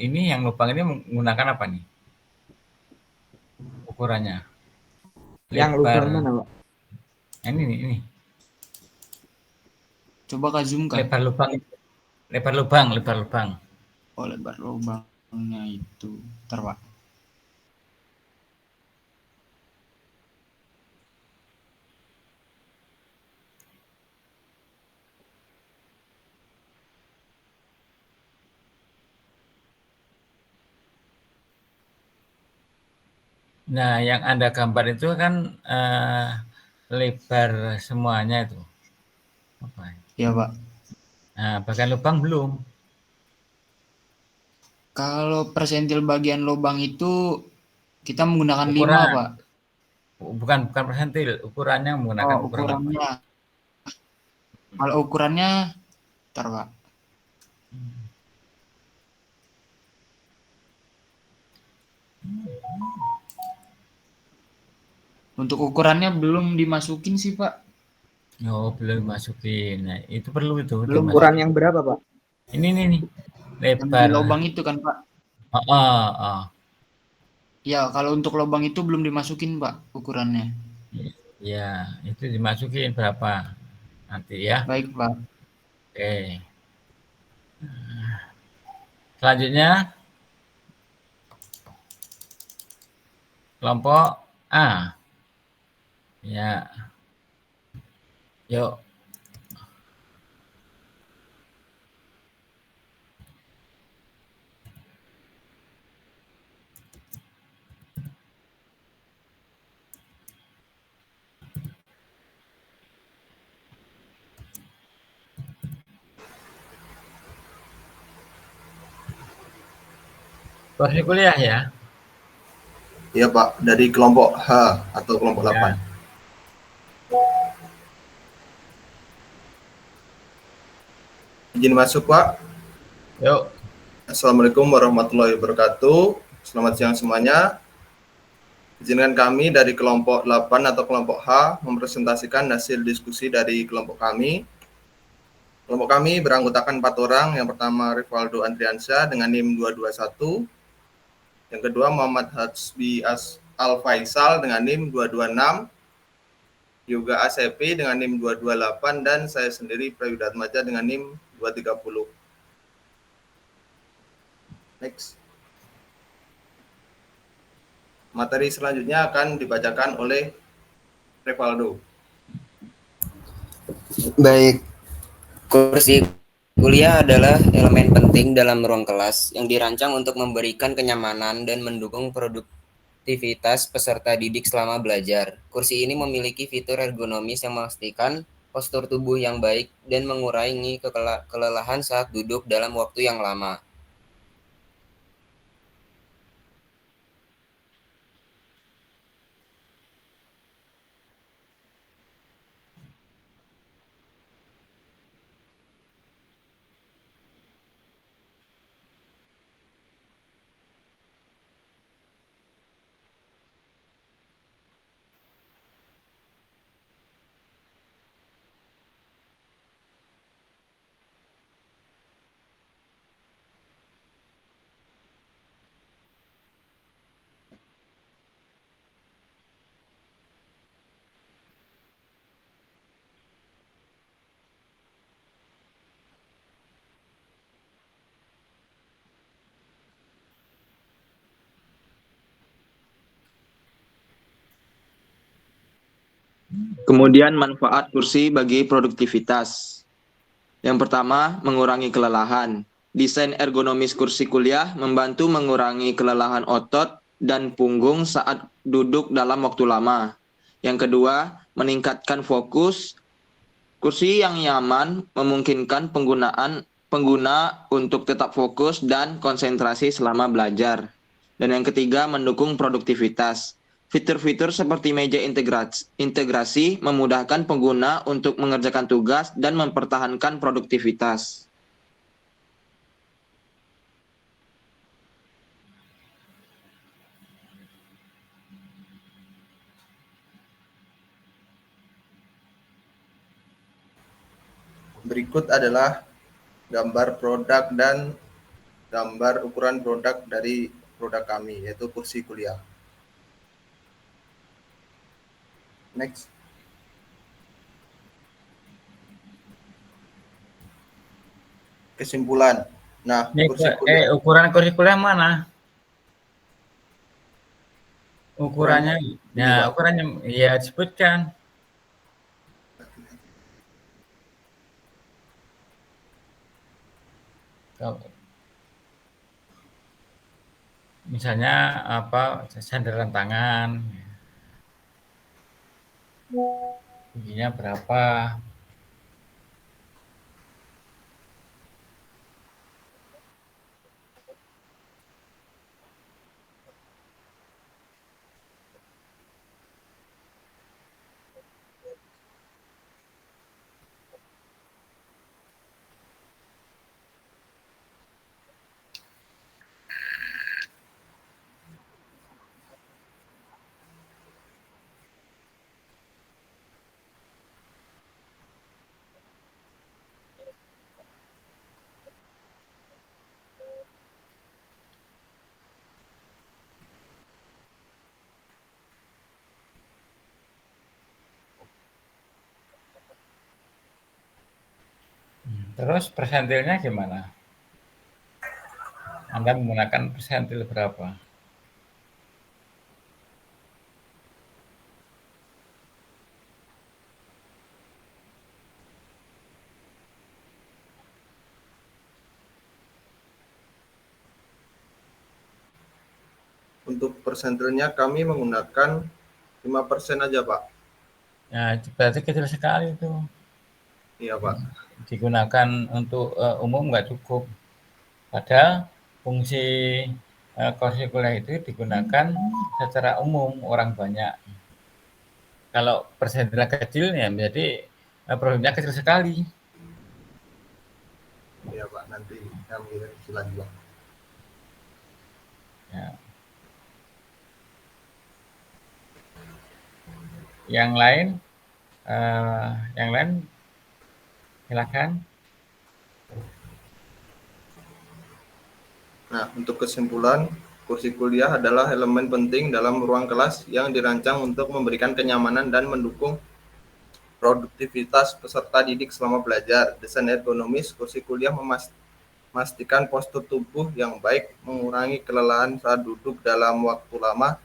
ini yang lubang ini menggunakan apa nih? Ukurannya.
Yang lubang mana, Pak?
Ini.
Coba Kak zoom kan.
Lebar lubang.
Oh, lebar lubangnya itu. Bentar, Pak.
Nah, yang Anda gambar itu kan lebar semuanya itu. Apa?
Iya, Pak.
Nah, bagian lubang belum.
Kalau persentil bagian lubang itu kita menggunakan
Ukuran.
5, Pak.
Bukan persentil, ukurannya menggunakan ukuran apa?
Ukurannya. Kalau ukurannya, bentar, Pak. Untuk ukurannya belum dimasukin sih, Pak.
Oh, belum dimasukin. Nah, itu perlu itu.
Belum ukuran yang berapa, Pak?
Ini nih. Lebar.
Yang di lubang itu kan, Pak. Ya, kalau untuk lubang itu belum dimasukin, Pak, ukurannya.
Ya, itu dimasukin berapa nanti ya.
Baik, Pak.
Oke. Selanjutnya kelompok A. Ya. Yuk. Kursi kuliah ya?
Iya Pak, dari kelompok H atau kelompok 8. Izin masuk Pak.
Yuk.
Assalamualaikum warahmatullahi wabarakatuh. Selamat siang semuanya. Izinkan kami dari kelompok 8 atau kelompok H mempresentasikan hasil diskusi dari kelompok kami. Kelompok kami beranggotakan 4 orang. Yang pertama Rivaldo Andriansyah dengan NIM 221.
Yang kedua Muhammad Hatsbi Al Faisal dengan NIM 226, Yoga ACP dengan NIM 228, dan saya sendiri Prayudatmaja dengan NIM 230. Next. Materi selanjutnya akan dibacakan oleh Revaldo.
Baik, kursi kuliah adalah elemen penting dalam ruang kelas yang dirancang untuk memberikan kenyamanan dan mendukung produktivitas peserta didik selama belajar. Kursi ini memiliki fitur ergonomis yang memastikan postur tubuh yang baik dan mengurangi kelelahan saat duduk dalam waktu yang lama.
Kemudian manfaat kursi bagi produktivitas. Yang pertama, mengurangi kelelahan. Desain ergonomis kursi kuliah membantu mengurangi kelelahan otot dan punggung saat duduk dalam waktu lama. Yang kedua, meningkatkan fokus. Kursi yang nyaman memungkinkan pengguna untuk tetap fokus dan konsentrasi selama belajar. Dan yang ketiga, mendukung produktivitas. Fitur-fitur seperti meja integrasi memudahkan pengguna untuk mengerjakan tugas dan mempertahankan produktivitas.
Berikut adalah gambar produk dan gambar ukuran produk dari produk kami, yaitu kursi kuliah. Next. Kesimpulan. Nah, kursi kuliah.
Ukuran kursi kuliah mana? Ukurannya, ya ukurannya ya disebutkan. Misalnya apa, sandaran tangan, tingginya berapa? Terus persentilnya gimana? Anda menggunakan persentil berapa?
Untuk persentilnya kami menggunakan 5% aja, Pak.
Ya, berarti kecil sekali itu.
Iya, Pak.
Digunakan untuk umum nggak cukup. Padahal fungsi kursi kuliah itu digunakan secara umum orang banyak. Kalau persentilnya kecil ya menjadi produknya kecil sekali.
Iya, Pak. Nanti kami selanjutnya.
Ya. Yang lain silakan.
Nah, untuk kesimpulan, kursi kuliah adalah elemen penting dalam ruang kelas yang dirancang untuk memberikan kenyamanan dan mendukung produktivitas peserta didik selama belajar. Desain ergonomis kursi kuliah memastikan postur tubuh yang baik, mengurangi kelelahan saat duduk dalam waktu lama,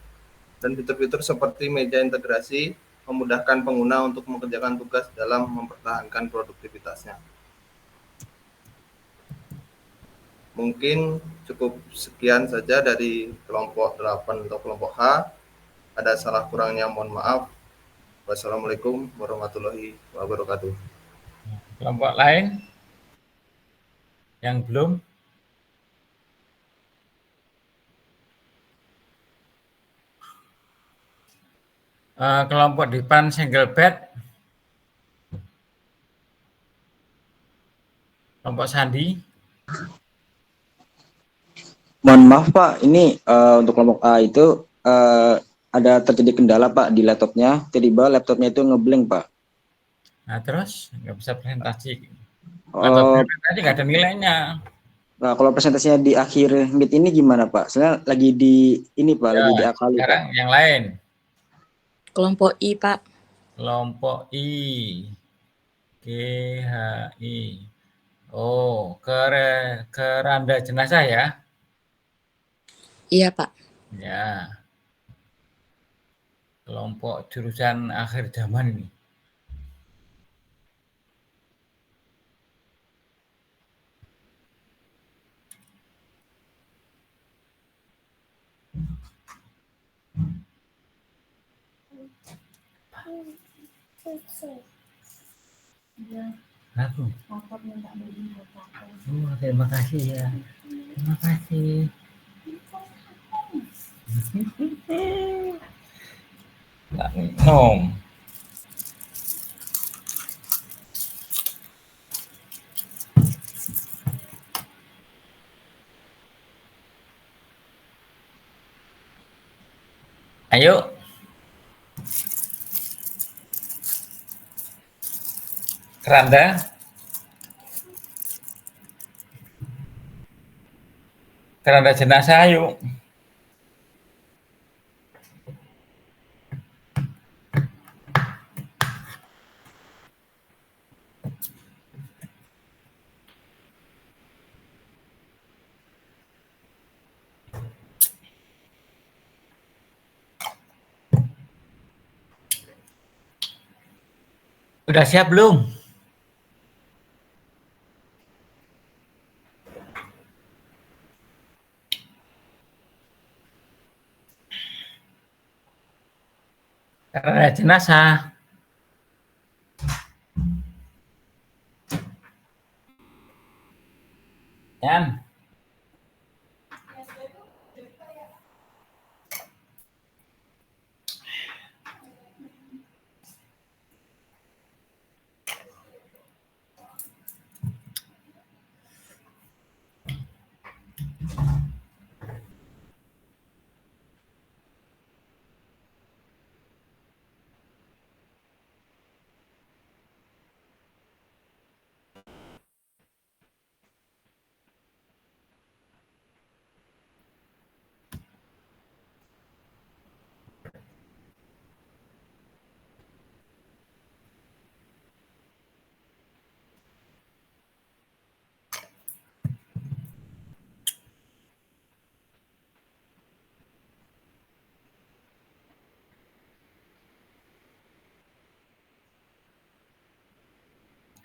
dan fitur-fitur seperti meja integrasi memudahkan pengguna untuk mengerjakan tugas dalam mempertahankan produktivitasnya. Mungkin cukup sekian saja dari kelompok 8 atau kelompok H. Ada salah kurangnya mohon maaf. Wassalamualaikum warahmatullahi wabarakatuh.
Kelompok lain yang belum? Kelompok depan single bed. Kelompok Sandi.
Mohon maaf Pak, ini untuk kelompok A itu ada terjadi kendala Pak di laptopnya. Tiba-tiba laptopnya itu ngeblank Pak.
Nah terus nggak bisa presentasi. Atau presentasi nggak ada nilainya.
Nah kalau presentasinya di akhir meet ini gimana Pak? Soalnya lagi di ini Pak, lagi diakali Pak.
Sekarang yang lain.
Kelompok I Pak.
Kelompok I. GHI. Oh, keranda jenazah ya?
Iya Pak.
Ya. Kelompok jurusan akhir zaman ini. Aku. Terima kasih ya. Terima kasih. No. Ayo. Keranda. Keranda jenazah ayo. Udah siap belum? Keranda jenazah. Yan.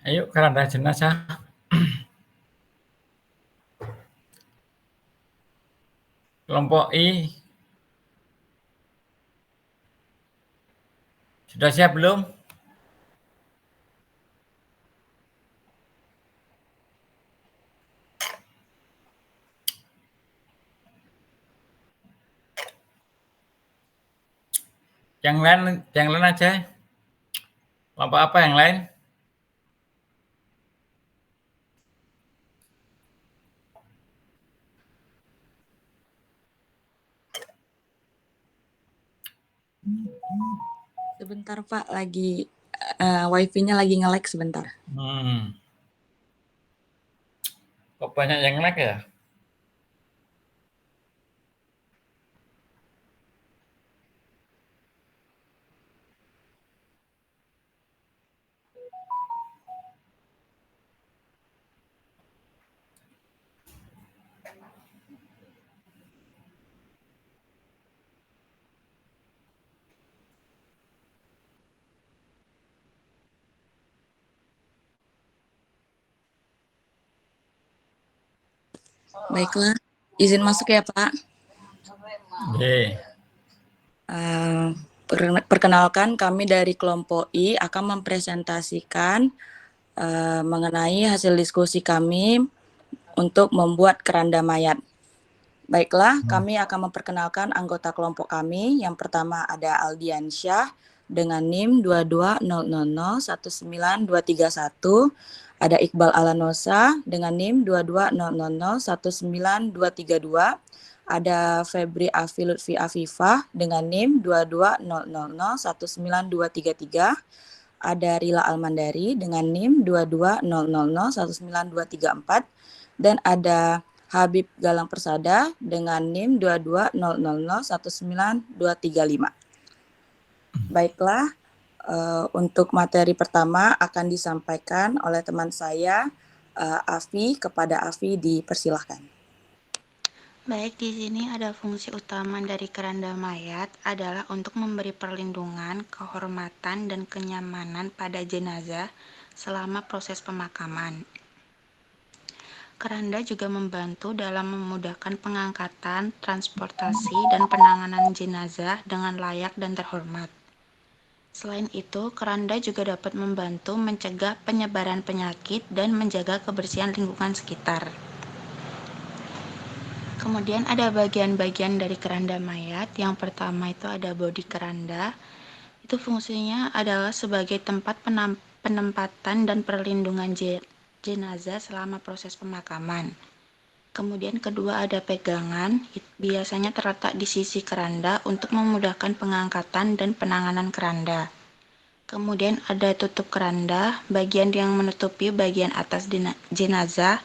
Ayo keranda jenazah. Kelompok I. Sudah siap belum? Yang lain aja. Kelompok apa yang lain?
Sebentar Pak, lagi wifi-nya lagi nge-lag sebentar.
Kok banyak yang lag ya?
Baiklah, izin masuk ya Pak.
Oke.
Perkenalkan, kami dari kelompok I akan mempresentasikan mengenai hasil diskusi kami untuk membuat keranda mayat. Baiklah, kami akan memperkenalkan anggota kelompok kami. Yang pertama ada Aldiansyah dengan NIM 22000192231. Ada Iqbal Alanosa dengan NIM 22000192232. Ada Febri Afi Lutfi Afifah dengan NIM 22000192233. Ada Rila Almandari dengan NIM 22000192234. Dan ada Habib Galang Persada dengan NIM 22000192235. Baiklah, untuk materi pertama akan disampaikan oleh teman saya, Afi. Kepada Afi dipersilahkan.
Baik, di sini ada fungsi utama dari keranda mayat adalah untuk memberi perlindungan, kehormatan, dan kenyamanan pada jenazah selama proses pemakaman. Keranda juga membantu dalam memudahkan pengangkatan, transportasi, dan penanganan jenazah dengan layak dan terhormat. Selain itu, keranda juga dapat membantu mencegah penyebaran penyakit dan menjaga kebersihan lingkungan sekitar. Kemudian ada bagian-bagian dari keranda mayat. Yang pertama itu ada bodi keranda. Itu fungsinya adalah sebagai tempat penempatan dan perlindungan jenazah selama proses pemakaman. Kemudian kedua ada pegangan, biasanya terletak di sisi keranda untuk memudahkan pengangkatan dan penanganan keranda. Kemudian ada tutup keranda, bagian yang menutupi bagian atas jenazah,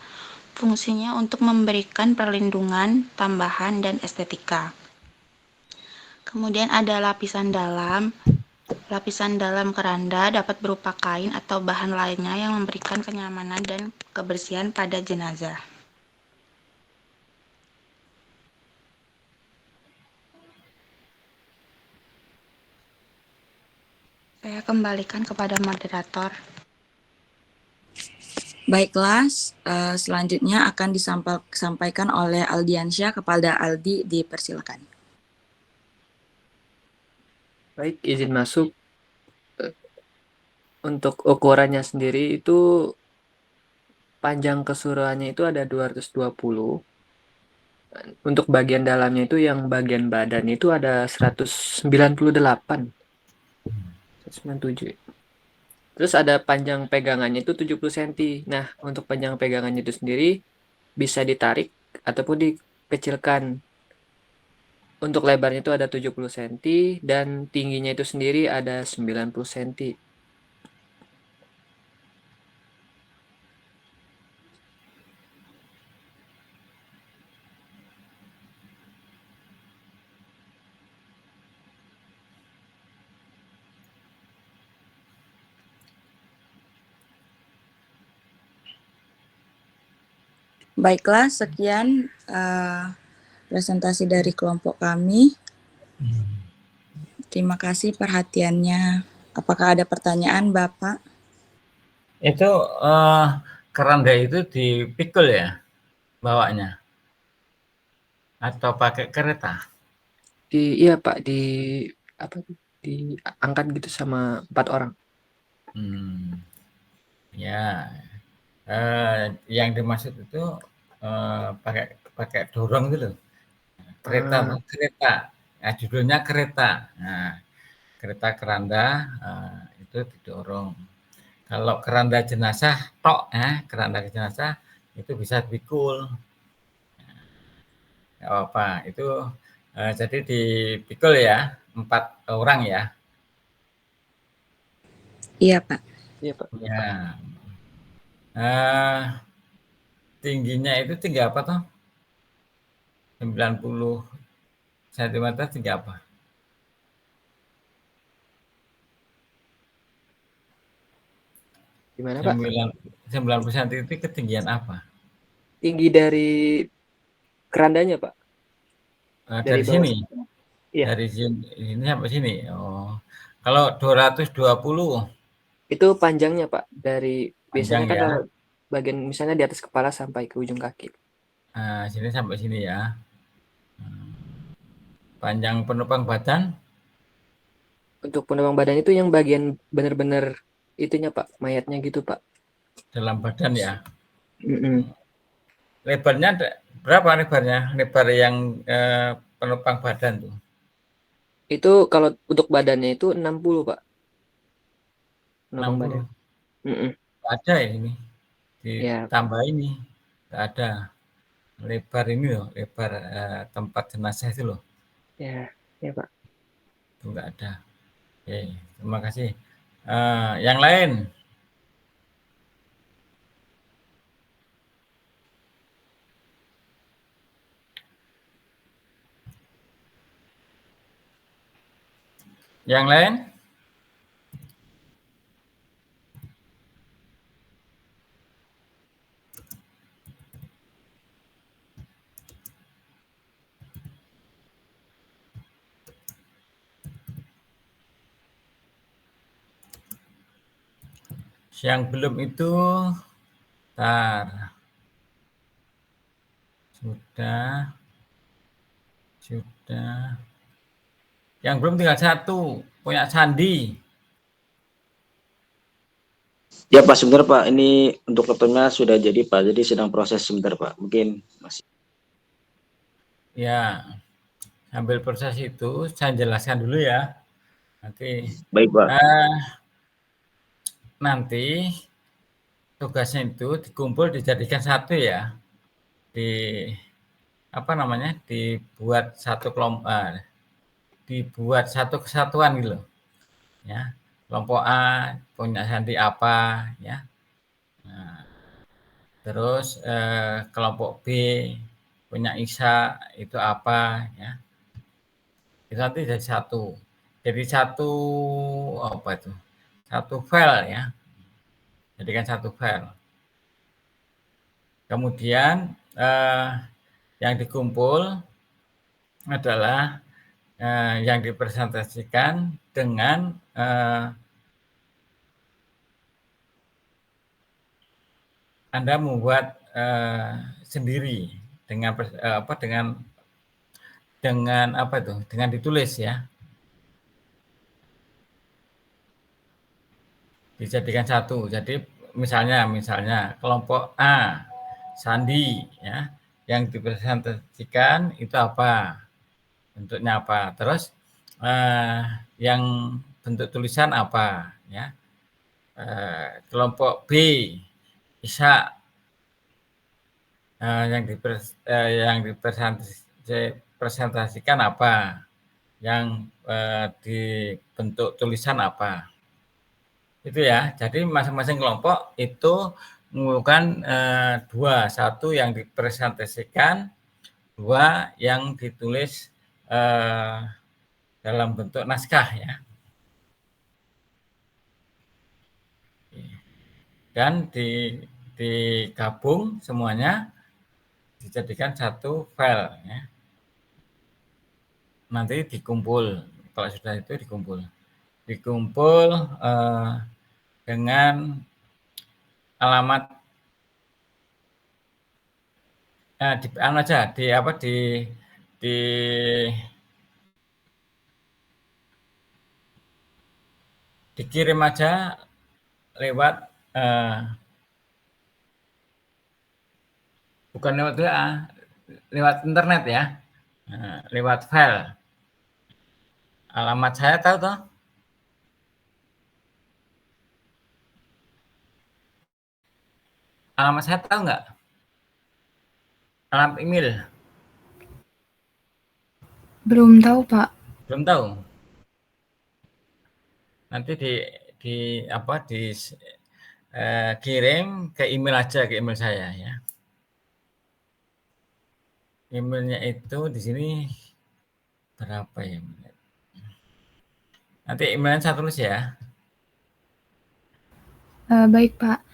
fungsinya untuk memberikan perlindungan, tambahan, dan estetika. Kemudian ada lapisan dalam. Lapisan dalam keranda dapat berupa kain atau bahan lainnya yang memberikan kenyamanan dan kebersihan pada jenazah. Saya kembalikan kepada moderator.
Baiklah, selanjutnya akan disampaikan oleh Aldiansyah. Kepada Aldi dipersilakan.
Baik, izin masuk. Untuk ukurannya sendiri itu panjang keseluruhannya itu ada 220. Untuk bagian dalamnya itu yang bagian badan itu ada 198. 197. Terus ada panjang pegangannya itu 70 cm. Nah, untuk panjang pegangannya itu sendiri bisa ditarik ataupun dikecilkan. Untuk lebarnya itu ada 70 cm dan tingginya itu sendiri ada 90 cm.
Baiklah, sekian presentasi dari kelompok kami. Terima kasih perhatiannya. Apakah ada pertanyaan, Bapak?
Itu keranda itu dipikul ya bawanya? Atau pakai kereta?
Iya Pak, diangkat gitu sama 4 orang.
Ya, yang dimaksud itu pakai dorong gitu loh. Kereta. Nah, judulnya kereta. Nah, kereta keranda itu didorong. Kalau keranda jenazah keranda jenazah itu bisa dipikul. Nggak apa-apa, itu jadi dipikul ya, 4 orang ya.
Iya Pak.
Iya Pak.
Ya. Tingginya itu tinggi apa toh? 90 cm tinggi apa?
Gimana Pak?
90 cm itu ketinggian apa?
Tinggi dari kerandanya Pak.
Dari sini?
Iya.
Dari sini sampai sini. Oh. Kalau 220?
Itu panjangnya Pak. Dari biasanya kan
ya.
bagian misalnya di atas kepala sampai ke ujung kaki.
Sini sampai sini ya. Panjang penumpang badan.
Untuk penumpang badan itu yang bagian benar-benar itunya Pak, mayatnya gitu Pak.
Dalam badan ya.
Mm-mm.
Lebarnya berapa lebarnya? Lebar yang penumpang badan tuh.
Itu kalau untuk badannya itu 60 Pak. Penumpang
60.
badan. Mm-mm.
Ada ya ini.
Ya.
Ditambah ini. Nggak ada. Lebar ini loh, lebar tempat jenazah itu loh.
Ya, ya Pak.
Itu nggak ada. Oke, terima kasih. Yang lain? Yang lain? Yang belum itu, sudah. Yang belum tinggal satu, punya Sandi.
Ya Pak, sebentar Pak. Ini untuk laptopnya sudah jadi Pak. Jadi sedang proses sebentar Pak. Mungkin masih.
Ya, sambil proses itu saya jelaskan dulu ya. Nanti.
Baik Pak.
Nanti tugasnya itu dikumpul dijadikan satu ya. Dibuat satu kelompok, dibuat satu kesatuan gitu loh. Ya. Kelompok A punya Sandi apa ya. Nah, terus kelompok B punya Isa itu apa ya. Itu nanti jadi satu. Jadi satu file ya. Jadikan satu file. Kemudian yang dikumpul adalah yang dipresentasikan dengan Anda membuat sendiri dengan dengan ditulis ya. Dijadikan satu. Jadi misalnya kelompok A Sandi ya, yang dipresentasikan itu apa? Bentuknya apa? Terus yang bentuk tulisan apa ya? Kelompok B Isa yang dipresentasikan apa? Yang dibentuk tulisan apa? Itu ya. Jadi masing-masing kelompok itu mengumpulkan dua, satu yang dipresentasikan, dua yang ditulis dalam bentuk naskah ya. Dan digabung semuanya dijadikan satu file ya. Nanti dikumpul, kalau sudah itu dikumpul dengan alamat dikirim aja lewat bukan lewat WA, lewat internet ya, lewat file. Alamat saya tahu toh? Alamat saya tahu nggak? Alamat email?
Belum tahu Pak.
Belum tahu. Nanti kirim ke email aja, ke email saya ya. Emailnya itu di sini berapa ya? Nanti emailnya saya tulis ya.
Baik Pak.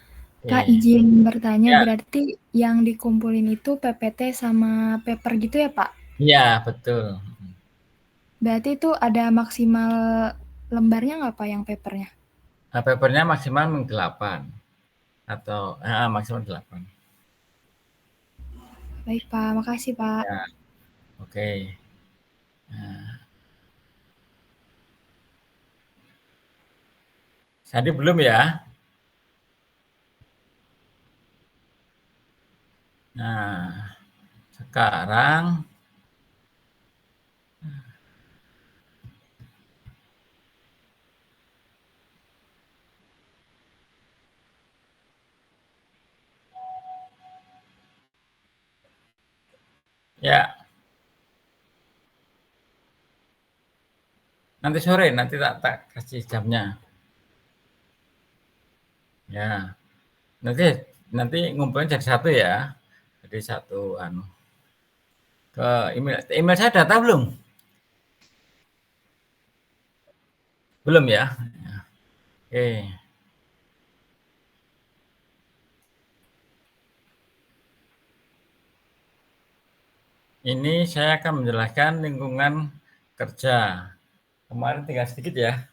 Kak izin bertanya, berarti yang dikumpulin itu PPT sama paper gitu ya Pak?
Iya betul.
Berarti itu ada maksimal lembarnya nggak Pak yang papernya?
Papernya maksimal 8 atau maksimal 8.
Baik, Pak. Makasih, Pak.
Ya, oke. Nah, Sandi belum ya? Nah, sekarang ya, nanti sore nanti tak kasih jamnya. Ya, nanti ngumpulin jadi satu ya. Jadi satu ke email saya data belum? Belum ya? Oke. Ini saya akan menjelaskan lingkungan kerja. Kemarin tinggal sedikit ya.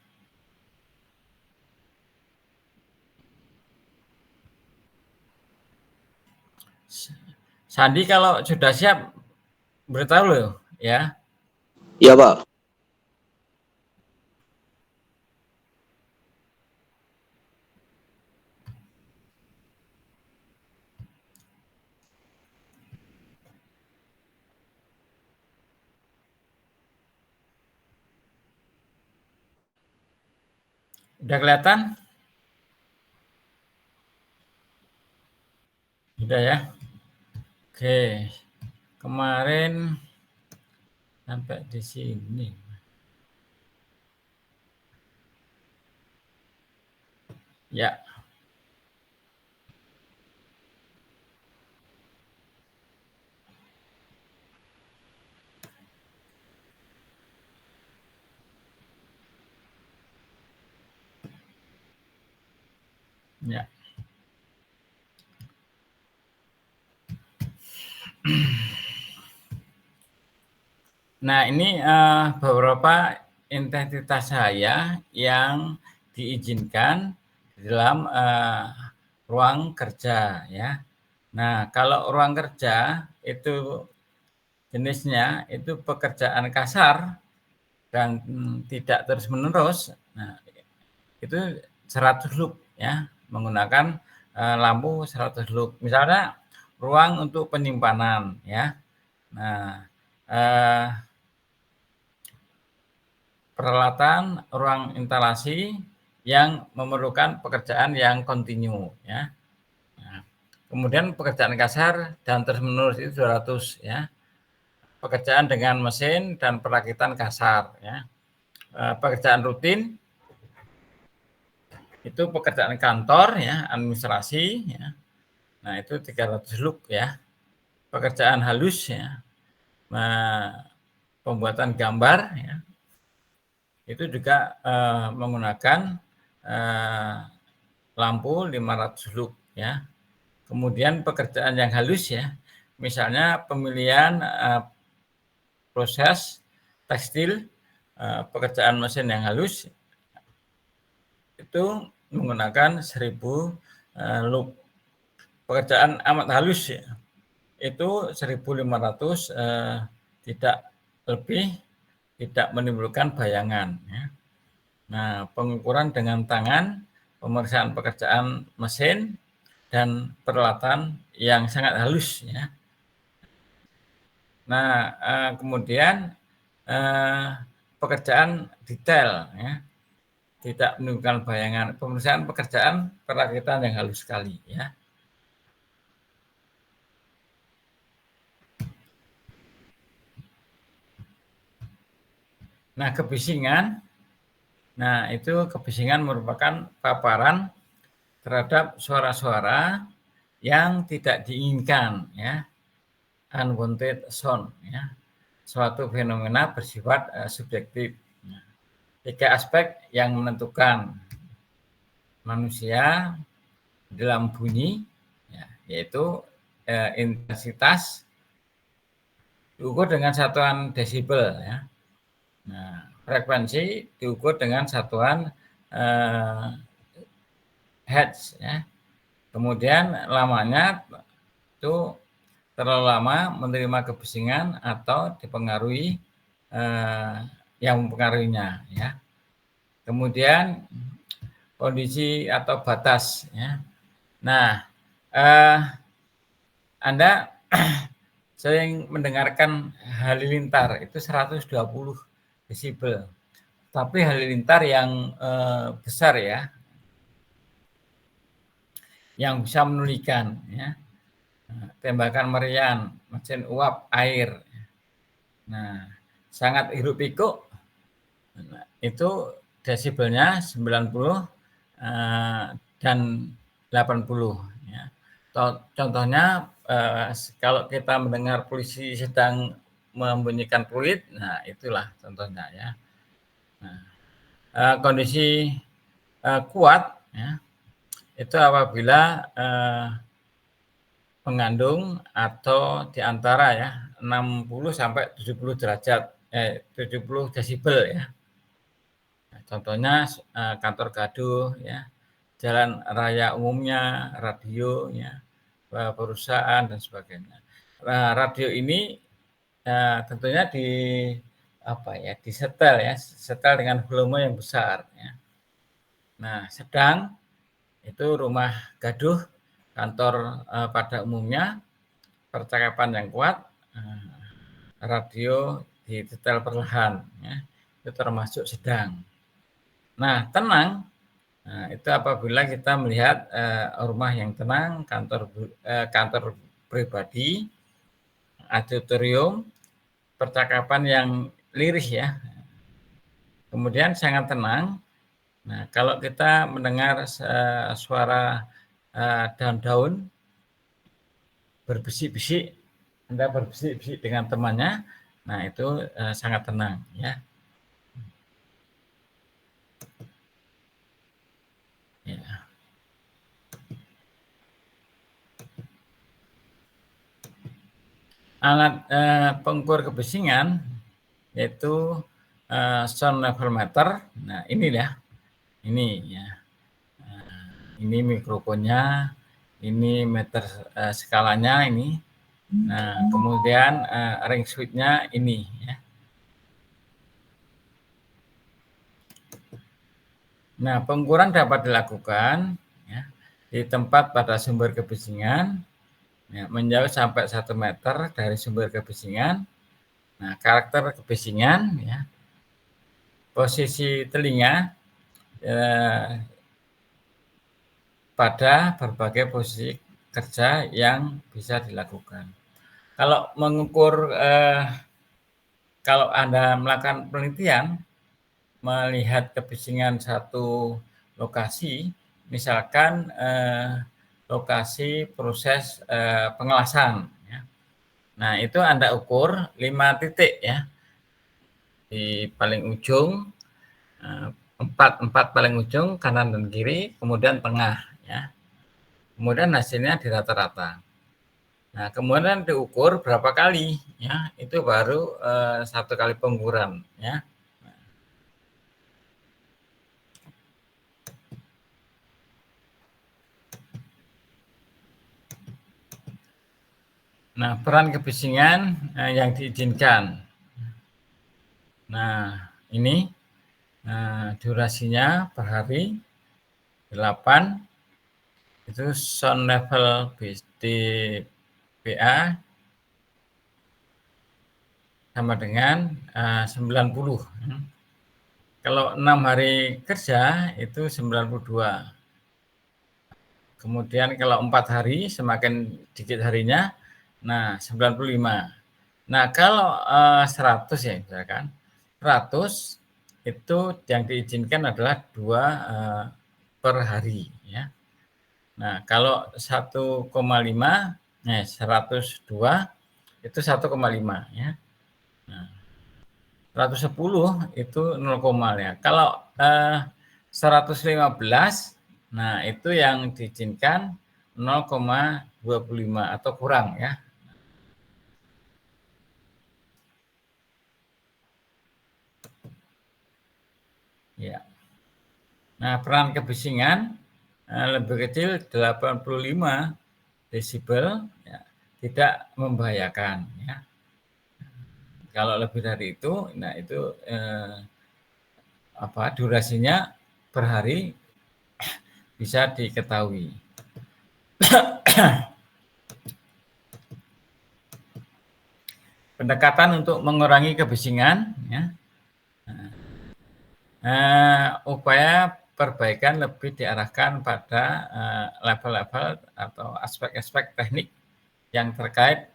Sandi kalau sudah siap beritahu loh ya.
Iya, Pak.
Udah kelihatan? Udah ya. Oke. Kemarin sampai di sini. Ya. Ya. Nah, ini beberapa intensitas saya yang diizinkan di dalam ruang kerja ya. Nah, kalau ruang kerja itu jenisnya itu pekerjaan kasar dan tidak terus-menerus. Nah, itu 100 lux ya, menggunakan lampu 100 lux. Misalnya ruang untuk penyimpanan ya. Nah, peralatan ruang instalasi yang memerlukan pekerjaan yang kontinu ya. Nah, kemudian pekerjaan kasar dan terus-menerus itu 200 ya. Pekerjaan dengan mesin dan perakitan kasar ya. Pekerjaan rutin itu pekerjaan kantor ya, administrasi ya. Nah, itu 300 lux ya. Pekerjaan halus ya. Pembuatan gambar ya. Itu juga menggunakan lampu 500 lux ya. Kemudian pekerjaan yang halus ya. Misalnya pemilihan proses tekstil, pekerjaan mesin yang halus itu menggunakan 1000 lux. Pekerjaan amat halus ya, itu 1500 tidak lebih, tidak menimbulkan bayangan ya. Nah, pengukuran dengan tangan, pemeriksaan pekerjaan mesin dan peralatan yang sangat halus ya. Nah, kemudian pekerjaan detail ya, tidak menimbulkan bayangan. Pemeriksaan pekerjaan perakitan yang halus sekali ya. Nah, kebisingan. Nah, itu kebisingan merupakan paparan terhadap suara-suara yang tidak diinginkan ya. Unwanted sound ya. Suatu fenomena bersifat subjektif. Nah, 3 aspek yang menentukan manusia dalam bunyi ya, yaitu intensitas diukur dengan satuan desibel ya. Nah, frekuensi diukur dengan satuan hertz ya. Kemudian lamanya itu terlalu lama menerima kebisingan atau dipengaruhi yang mempengaruhinya, ya. Kemudian kondisi atau batas, ya. Nah, Anda sering mendengarkan halilintar itu 120 desibel. Tapi halilintar yang besar, ya, yang bisa menulikan, ya, tembakan meriam, mesin uap air. Nah, sangat hiruk pikuk itu desibelnya 90 dan 80. Ya. Contohnya kalau kita mendengar polisi sedang membunyikan peluit, nah itulah contohnya, ya. Nah, kondisi kuat, ya, itu apabila mengandung atau di antara, ya, 60 sampai 70 derajat 70 desibel, ya. Nah, contohnya kantor gaduh, ya, jalan raya umumnya, radio, ya, perusahaan dan sebagainya. Nah, radio ini tentunya disetel, ya, setel dengan volume yang besar, ya. Nah, sedang itu rumah gaduh, kantor pada umumnya, percakapan yang kuat, radio disetel perlahan, ya, itu termasuk sedang. Nah, tenang, nah, itu apabila kita melihat rumah yang tenang, kantor pribadi, auditorium, percakapan yang lirih, ya. Kemudian sangat tenang. Nah, kalau kita mendengar suara daun-daun berbisik-bisik, Anda berbisik-bisik dengan temannya, nah itu sangat tenang, ya. Ya. Alat pengukur kebisingan yaitu sound level meter. Nah, ini, ya. Ini, ya. Ini mikrofonnya, ini meter skalanya ini. Nah, kemudian ring switch-nya ini, ya. Nah, pengukuran dapat dilakukan, ya, di tempat pada sumber kebisingan, ya, menjauh sampai 1 meter dari sumber kebisingan. Nah, karakter kebisingan, ya, posisi telinga pada berbagai posisi kerja yang bisa dilakukan. Kalau mengukur, kalau Anda melakukan penelitian, melihat kebisingan satu lokasi, misalkan lokasi proses pengelasan, ya. Nah, itu Anda ukur 5 titik, ya, di paling ujung, 4 paling ujung, kanan dan kiri, kemudian tengah, ya. Kemudian hasilnya di rata-rata. Nah, kemudian diukur berapa kali, ya, itu baru 1 kali pengukuran, ya. Nah, peran kebisingan yang diizinkan. Nah, ini durasinya per hari 8, itu sound level di BA sama dengan 90. Kalau 6 hari kerja itu 92. Kemudian kalau 4 hari, semakin dikit harinya, nah 95. Nah, kalau 100, ya, misalkan 100 itu yang diizinkan adalah 2 per hari, ya. Nah, kalau 1,5, 102 itu 1,5, ya. Nah, 110 itu 0, ya. Kalau 115, nah itu yang diizinkan 0,25 atau kurang, ya. Ya. Nah, peran kebisingan lebih kecil 85 desibel, ya, tidak membahayakan ya. Kalau lebih dari itu, nah itu durasinya per hari bisa diketahui. Pendekatan untuk mengurangi kebisingan ya. Upaya perbaikan lebih diarahkan pada level-level atau aspek-aspek teknik yang terkait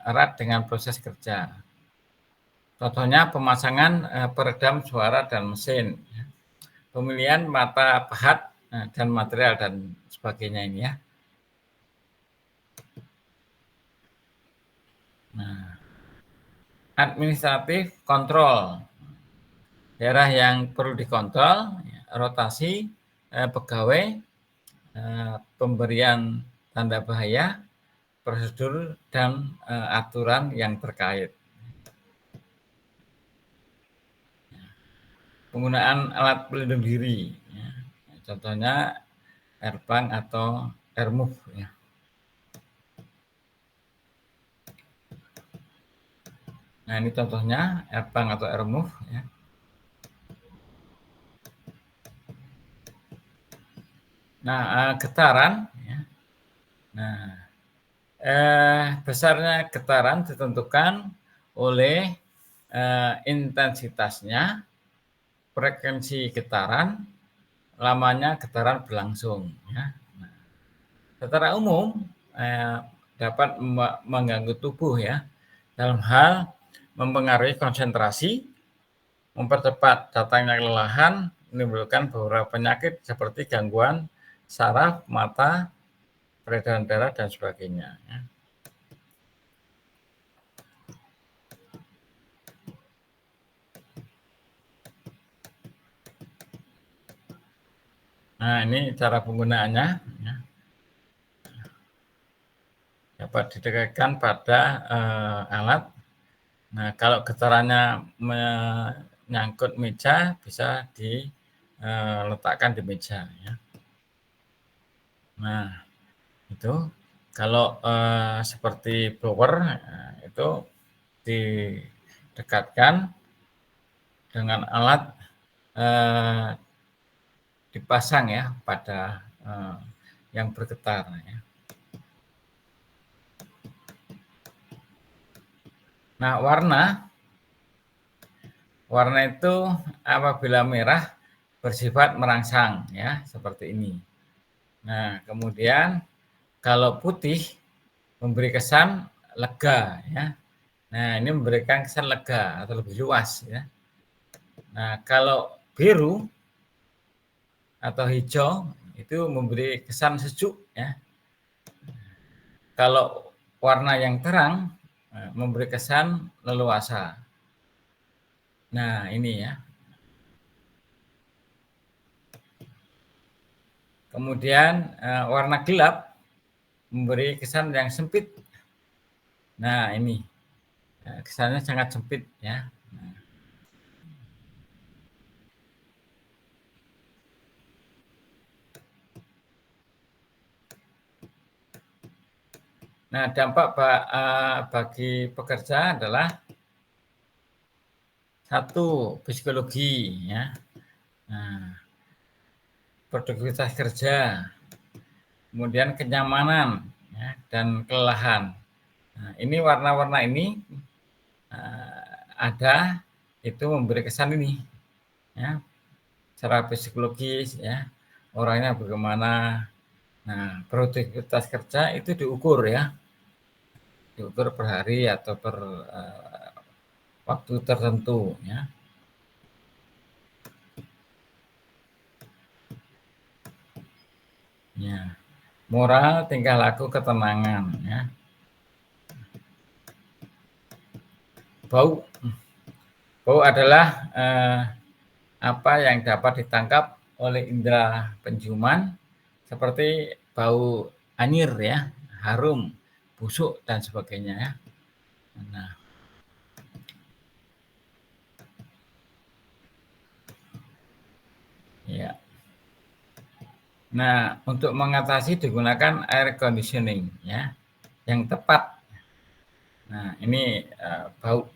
erat dengan proses kerja. Contohnya pemasangan peredam suara dan mesin, pemilihan mata pahat dan material dan sebagainya ini ya. Nah, administratif kontrol. Daerah yang perlu dikontrol, rotasi pegawai, pemberian tanda bahaya, prosedur dan aturan yang terkait. Penggunaan alat pelindung diri, ya. Contohnya airbag atau airmove. Ya. Nah ini contohnya airbag atau airmove. Ya. Nah getaran. Ya. Nah besarnya getaran ditentukan oleh intensitasnya, frekuensi getaran, lamanya getaran berlangsung. Ya. Nah, secara umum dapat mengganggu tubuh ya, dalam hal mempengaruhi konsentrasi, mempercepat datangnya kelelahan, menimbulkan beberapa penyakit seperti gangguan saraf, mata, peredaran darah dan sebagainya. Ya. Nah, ini cara penggunaannya. Ya. Dapat didekatkan pada alat. Nah, kalau getarannya menyangkut meja, bisa diletakkan di meja. Ya. Nah, itu kalau seperti blower, itu didekatkan dengan alat dipasang ya pada yang bergetar. Ya. Nah, warna itu apabila merah bersifat merangsang ya, seperti ini. Nah, kemudian kalau putih memberi kesan lega ya. Nah, ini memberikan kesan lega atau lebih luas ya. Nah, kalau biru atau hijau itu memberi kesan sejuk ya. Kalau warna yang terang memberi kesan leluasa. Nah, ini ya. Kemudian warna gelap memberi kesan yang sempit. Nah, ini kesannya sangat sempit ya. Nah, dampak bagi pekerja adalah satu, psikologi ya. Nah, produktivitas kerja, kemudian kenyamanan ya, dan kelelahan. Nah, ini warna-warna ini ada itu memberi kesan ini ya, secara psikologis ya, orangnya bagaimana. Nah, produktivitas kerja itu diukur ya, diukur per hari atau per waktu tertentu ya. Ya, moral, tingkah laku, ketenangan ya. Bau adalah apa yang dapat ditangkap oleh indera penciuman seperti bau anyir ya, harum, busuk dan sebagainya ya. Nah, ya. Nah, untuk mengatasi digunakan air conditioning ya. yang tepat. Nah, ini bau.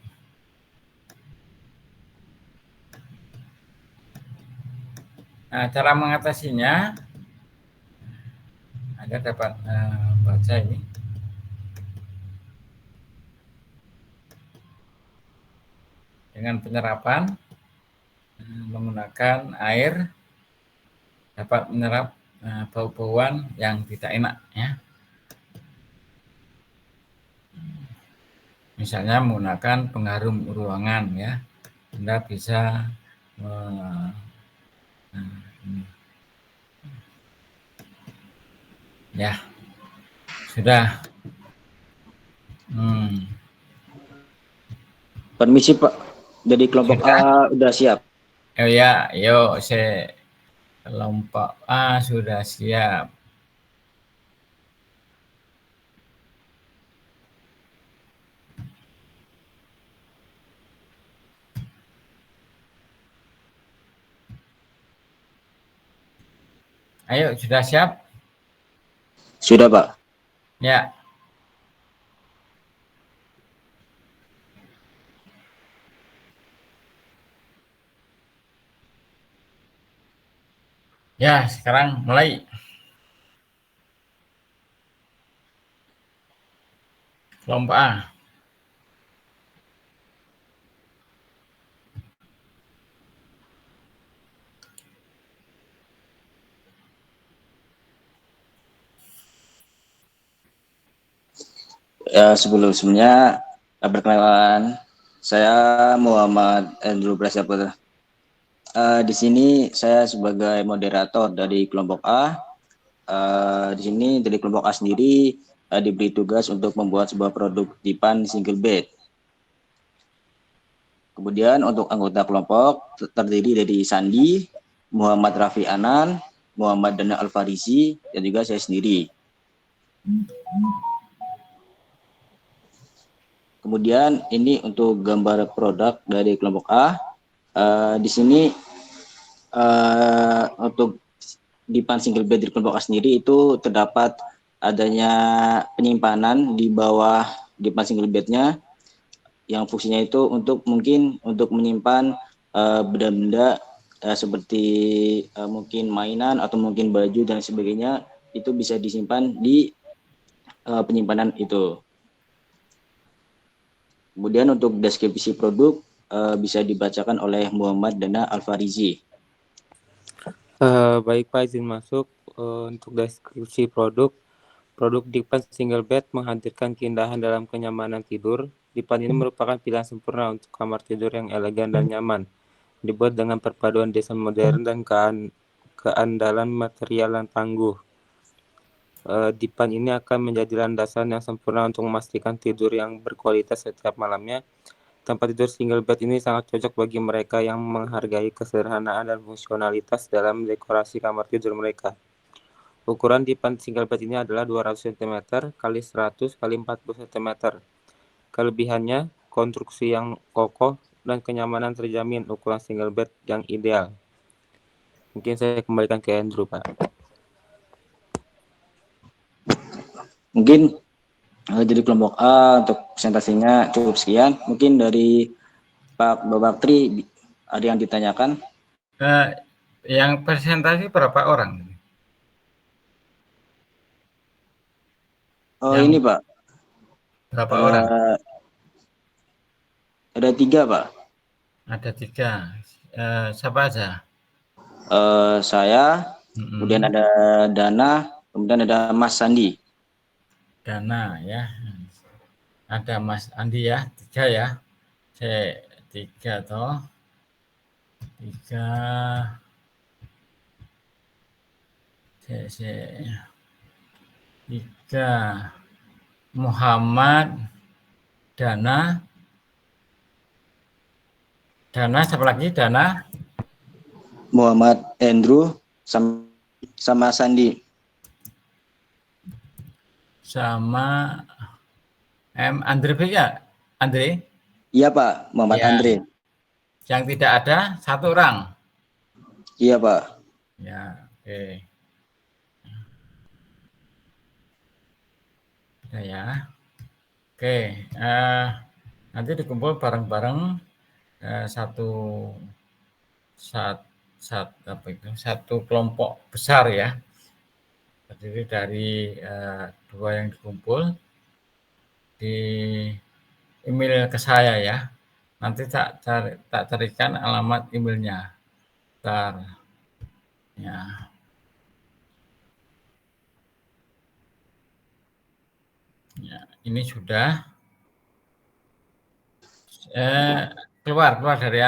Nah, cara mengatasinya, Anda dapat baca ini. Dengan penyerapan menggunakan air dapat menyerap bau-bauan yang tidak enak, ya. Misalnya menggunakan pengharum ruangan, ya. Anda bisa ya, sudah.
Permisi Pak, dari kelompok A udah siap.
Oh ya, yuk saya kelompok A sudah siap. Ayo, sudah siap?
Sudah Pak.
Ya. Ya, sekarang mulai. Kelompok A.
Ya, sebelumnya perkenalan, saya Muhammad Andrew Prasaputra. Di sini saya sebagai moderator dari kelompok A. Di sini dari kelompok A sendiri diberi tugas untuk membuat sebuah produk dipan single bed. Kemudian untuk anggota kelompok terdiri dari Sandi, Muhammad Rafi Anan, Muhammad Dana Alfarizi, dan juga saya sendiri. Kemudian ini untuk gambar produk dari kelompok A. Di sini untuk dipan single bed di kelompok A sendiri itu terdapat adanya penyimpanan di bawah dipan single bednya yang fungsinya itu untuk menyimpan benda-benda seperti mungkin mainan atau mungkin baju dan sebagainya, itu bisa disimpan di penyimpanan itu. Kemudian untuk deskripsi produk bisa dibacakan oleh Muhammad Dana Alfarizi.
Baik Pak, izin masuk. Untuk deskripsi produk dipan single bed menghadirkan keindahan dalam kenyamanan tidur. Dipan ini merupakan pilihan sempurna untuk kamar tidur yang elegan dan nyaman. Dibuat dengan perpaduan desain modern dan keandalan material yang tangguh. Dipan ini akan menjadi landasan yang sempurna untuk memastikan tidur yang berkualitas setiap malamnya. Tempat tidur single bed ini sangat cocok bagi mereka yang menghargai kesederhanaan dan fungsionalitas dalam dekorasi kamar tidur mereka. Ukuran dipan single bed ini adalah 200 cm x 100 x 40 cm. Kelebihannya, konstruksi yang kokoh dan kenyamanan terjamin, ukuran single bed yang ideal. Mungkin saya kembalikan ke Andrew, Pak.
Mungkin dari kelompok A untuk presentasinya cukup sekian. Mungkin dari Pak Babaktri ada yang ditanyakan?
Yang presentasi berapa orang?
Oh, ini Pak.
Berapa orang?
Ada 3 Pak.
Ada 3. Siapa aja?
Saya, kemudian ada Dana, kemudian ada Mas Sandi.
Dana ya, ada Mas Andi ya, 3 ya, saya 3 toh, 3, saya 3, Muhammad, Dana, siapa lagi? Dana,
Muhammad Andrew, sama Sandi.
Sama Andre ya? Andre?
Iya Pak, Muhammad
ya.
Andre.
Yang tidak ada 1 orang?
Iya Pak.
Ya, oke. Sudah ya. Oke, nanti dikumpul bareng-bareng satu kelompok besar ya, terdiri dari 2 yang dikumpul di email ke saya ya. Nanti tak carikan alamat emailnya. Bentar. Ya. Ya, ini sudah keluar dari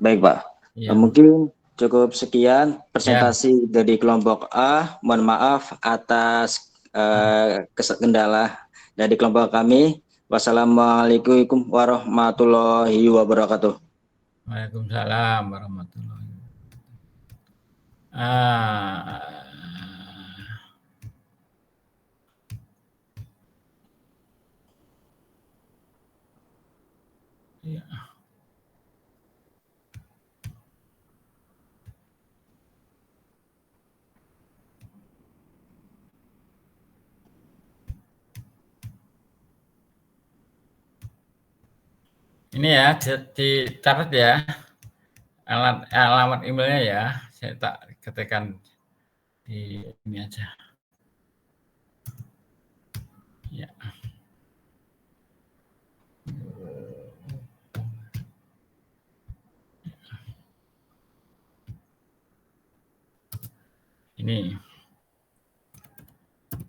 Baik, Pak.
ya.
Mungkin cukup sekian presentasi dari kelompok A. Mohon maaf atas kendala dari kelompok kami. Wassalamualaikum warahmatullahi wabarakatuh.
Waalaikumsalam warahmatullahi wabarakatuh. Ya. Ini ya, dicatat ya, alamat emailnya ya, saya tak ketikkan di ini aja. Ya. Ini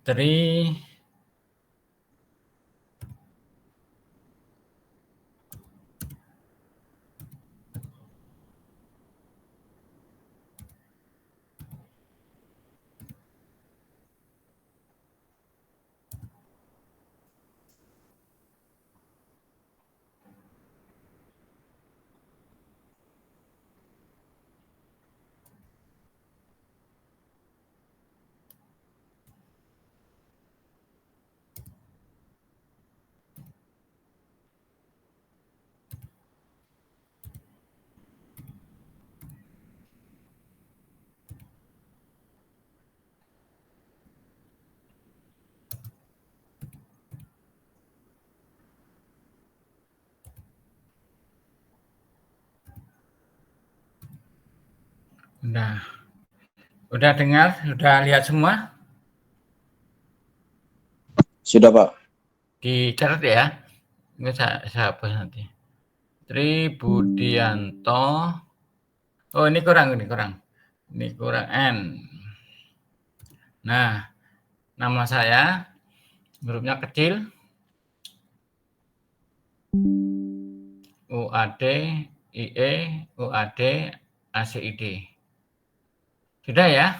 Tri udah dengar, udah lihat semua?
Sudah, Pak.
Dicatat ya. Ini saya hapus nanti. Tri Budianto. Oh, ini kurang. Ini kurang N. Nah, nama saya hurufnya kecil. UAD IE UAD ACID. Sudah ya?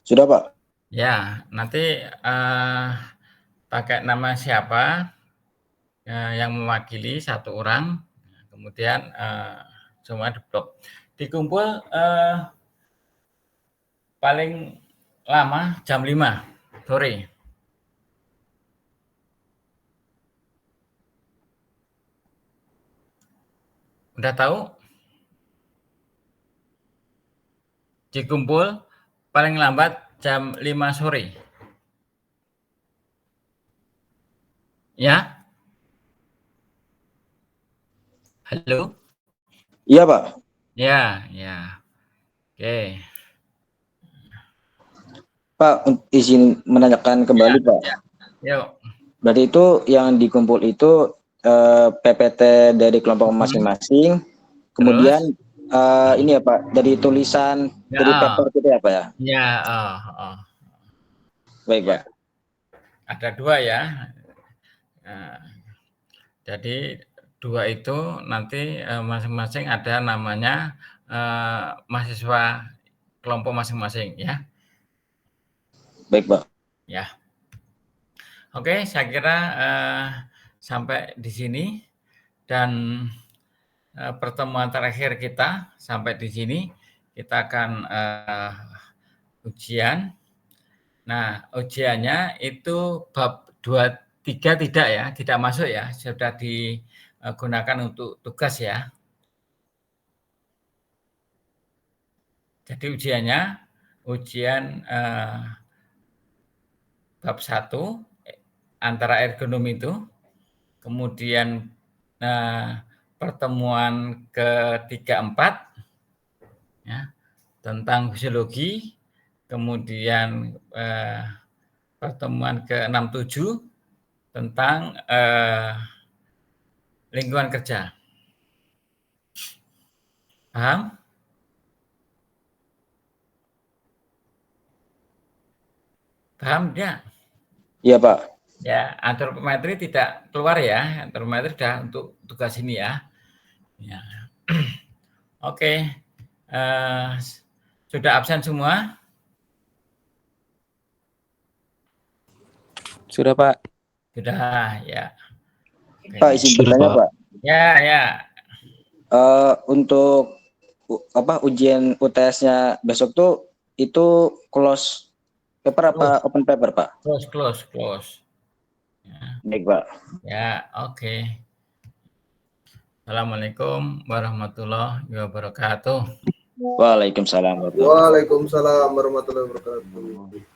Sudah, Pak.
Ya, nanti pakai nama siapa yang mewakili satu orang, kemudian semua diblok. Dikumpul paling lama jam 5 sore. Udah tahu? Dikumpul paling lambat jam 5 sore. Ya? Halo?
Iya, Pak.
Ya. Oke.
Pak, izin menanyakan kembali, Pak.
Yuk.
Berarti itu yang dikumpul itu PPT dari kelompok masing-masing. Kemudian ini ya, Pak, dari tulisan dari paper gitu ya, Pak ya?
Ya,
Baik, Pak.
Ada 2 ya. Jadi 2 itu nanti masing-masing ada namanya mahasiswa kelompok masing-masing ya.
Baik, Pak.
Ya. Oke, saya kira sampai di sini dan pertemuan terakhir kita sampai di sini. Kita akan ujian. Nah, ujiannya itu bab 23 tidak masuk ya, sudah digunakan untuk tugas ya. Jadi ujiannya ujian bab 1 antara ergonomi itu, kemudian pertemuan ke-3-4 ya, tentang fisiologi, kemudian pertemuan ke-6-7 tentang lingkungan kerja. Paham? Paham tidak?
Iya, Pak.
Ya, antropometri tidak keluar ya. Antropometri sudah untuk tugas ini ya. Ya. Oke. Sudah absen semua?
Sudah, Pak.
Sudah, ya. Oke.
Pak, izin bertanya, Pak.
Ya, ya.
Untuk ujian UTS-nya besok tuh itu close paper apa open paper, Pak?
Close. Ya.
Baik, Pak.
Ya, oke. Assalamualaikum warahmatullahi wabarakatuh.
Waalaikumsalam.
Waalaikumsalam warahmatullahi wabarakatuh.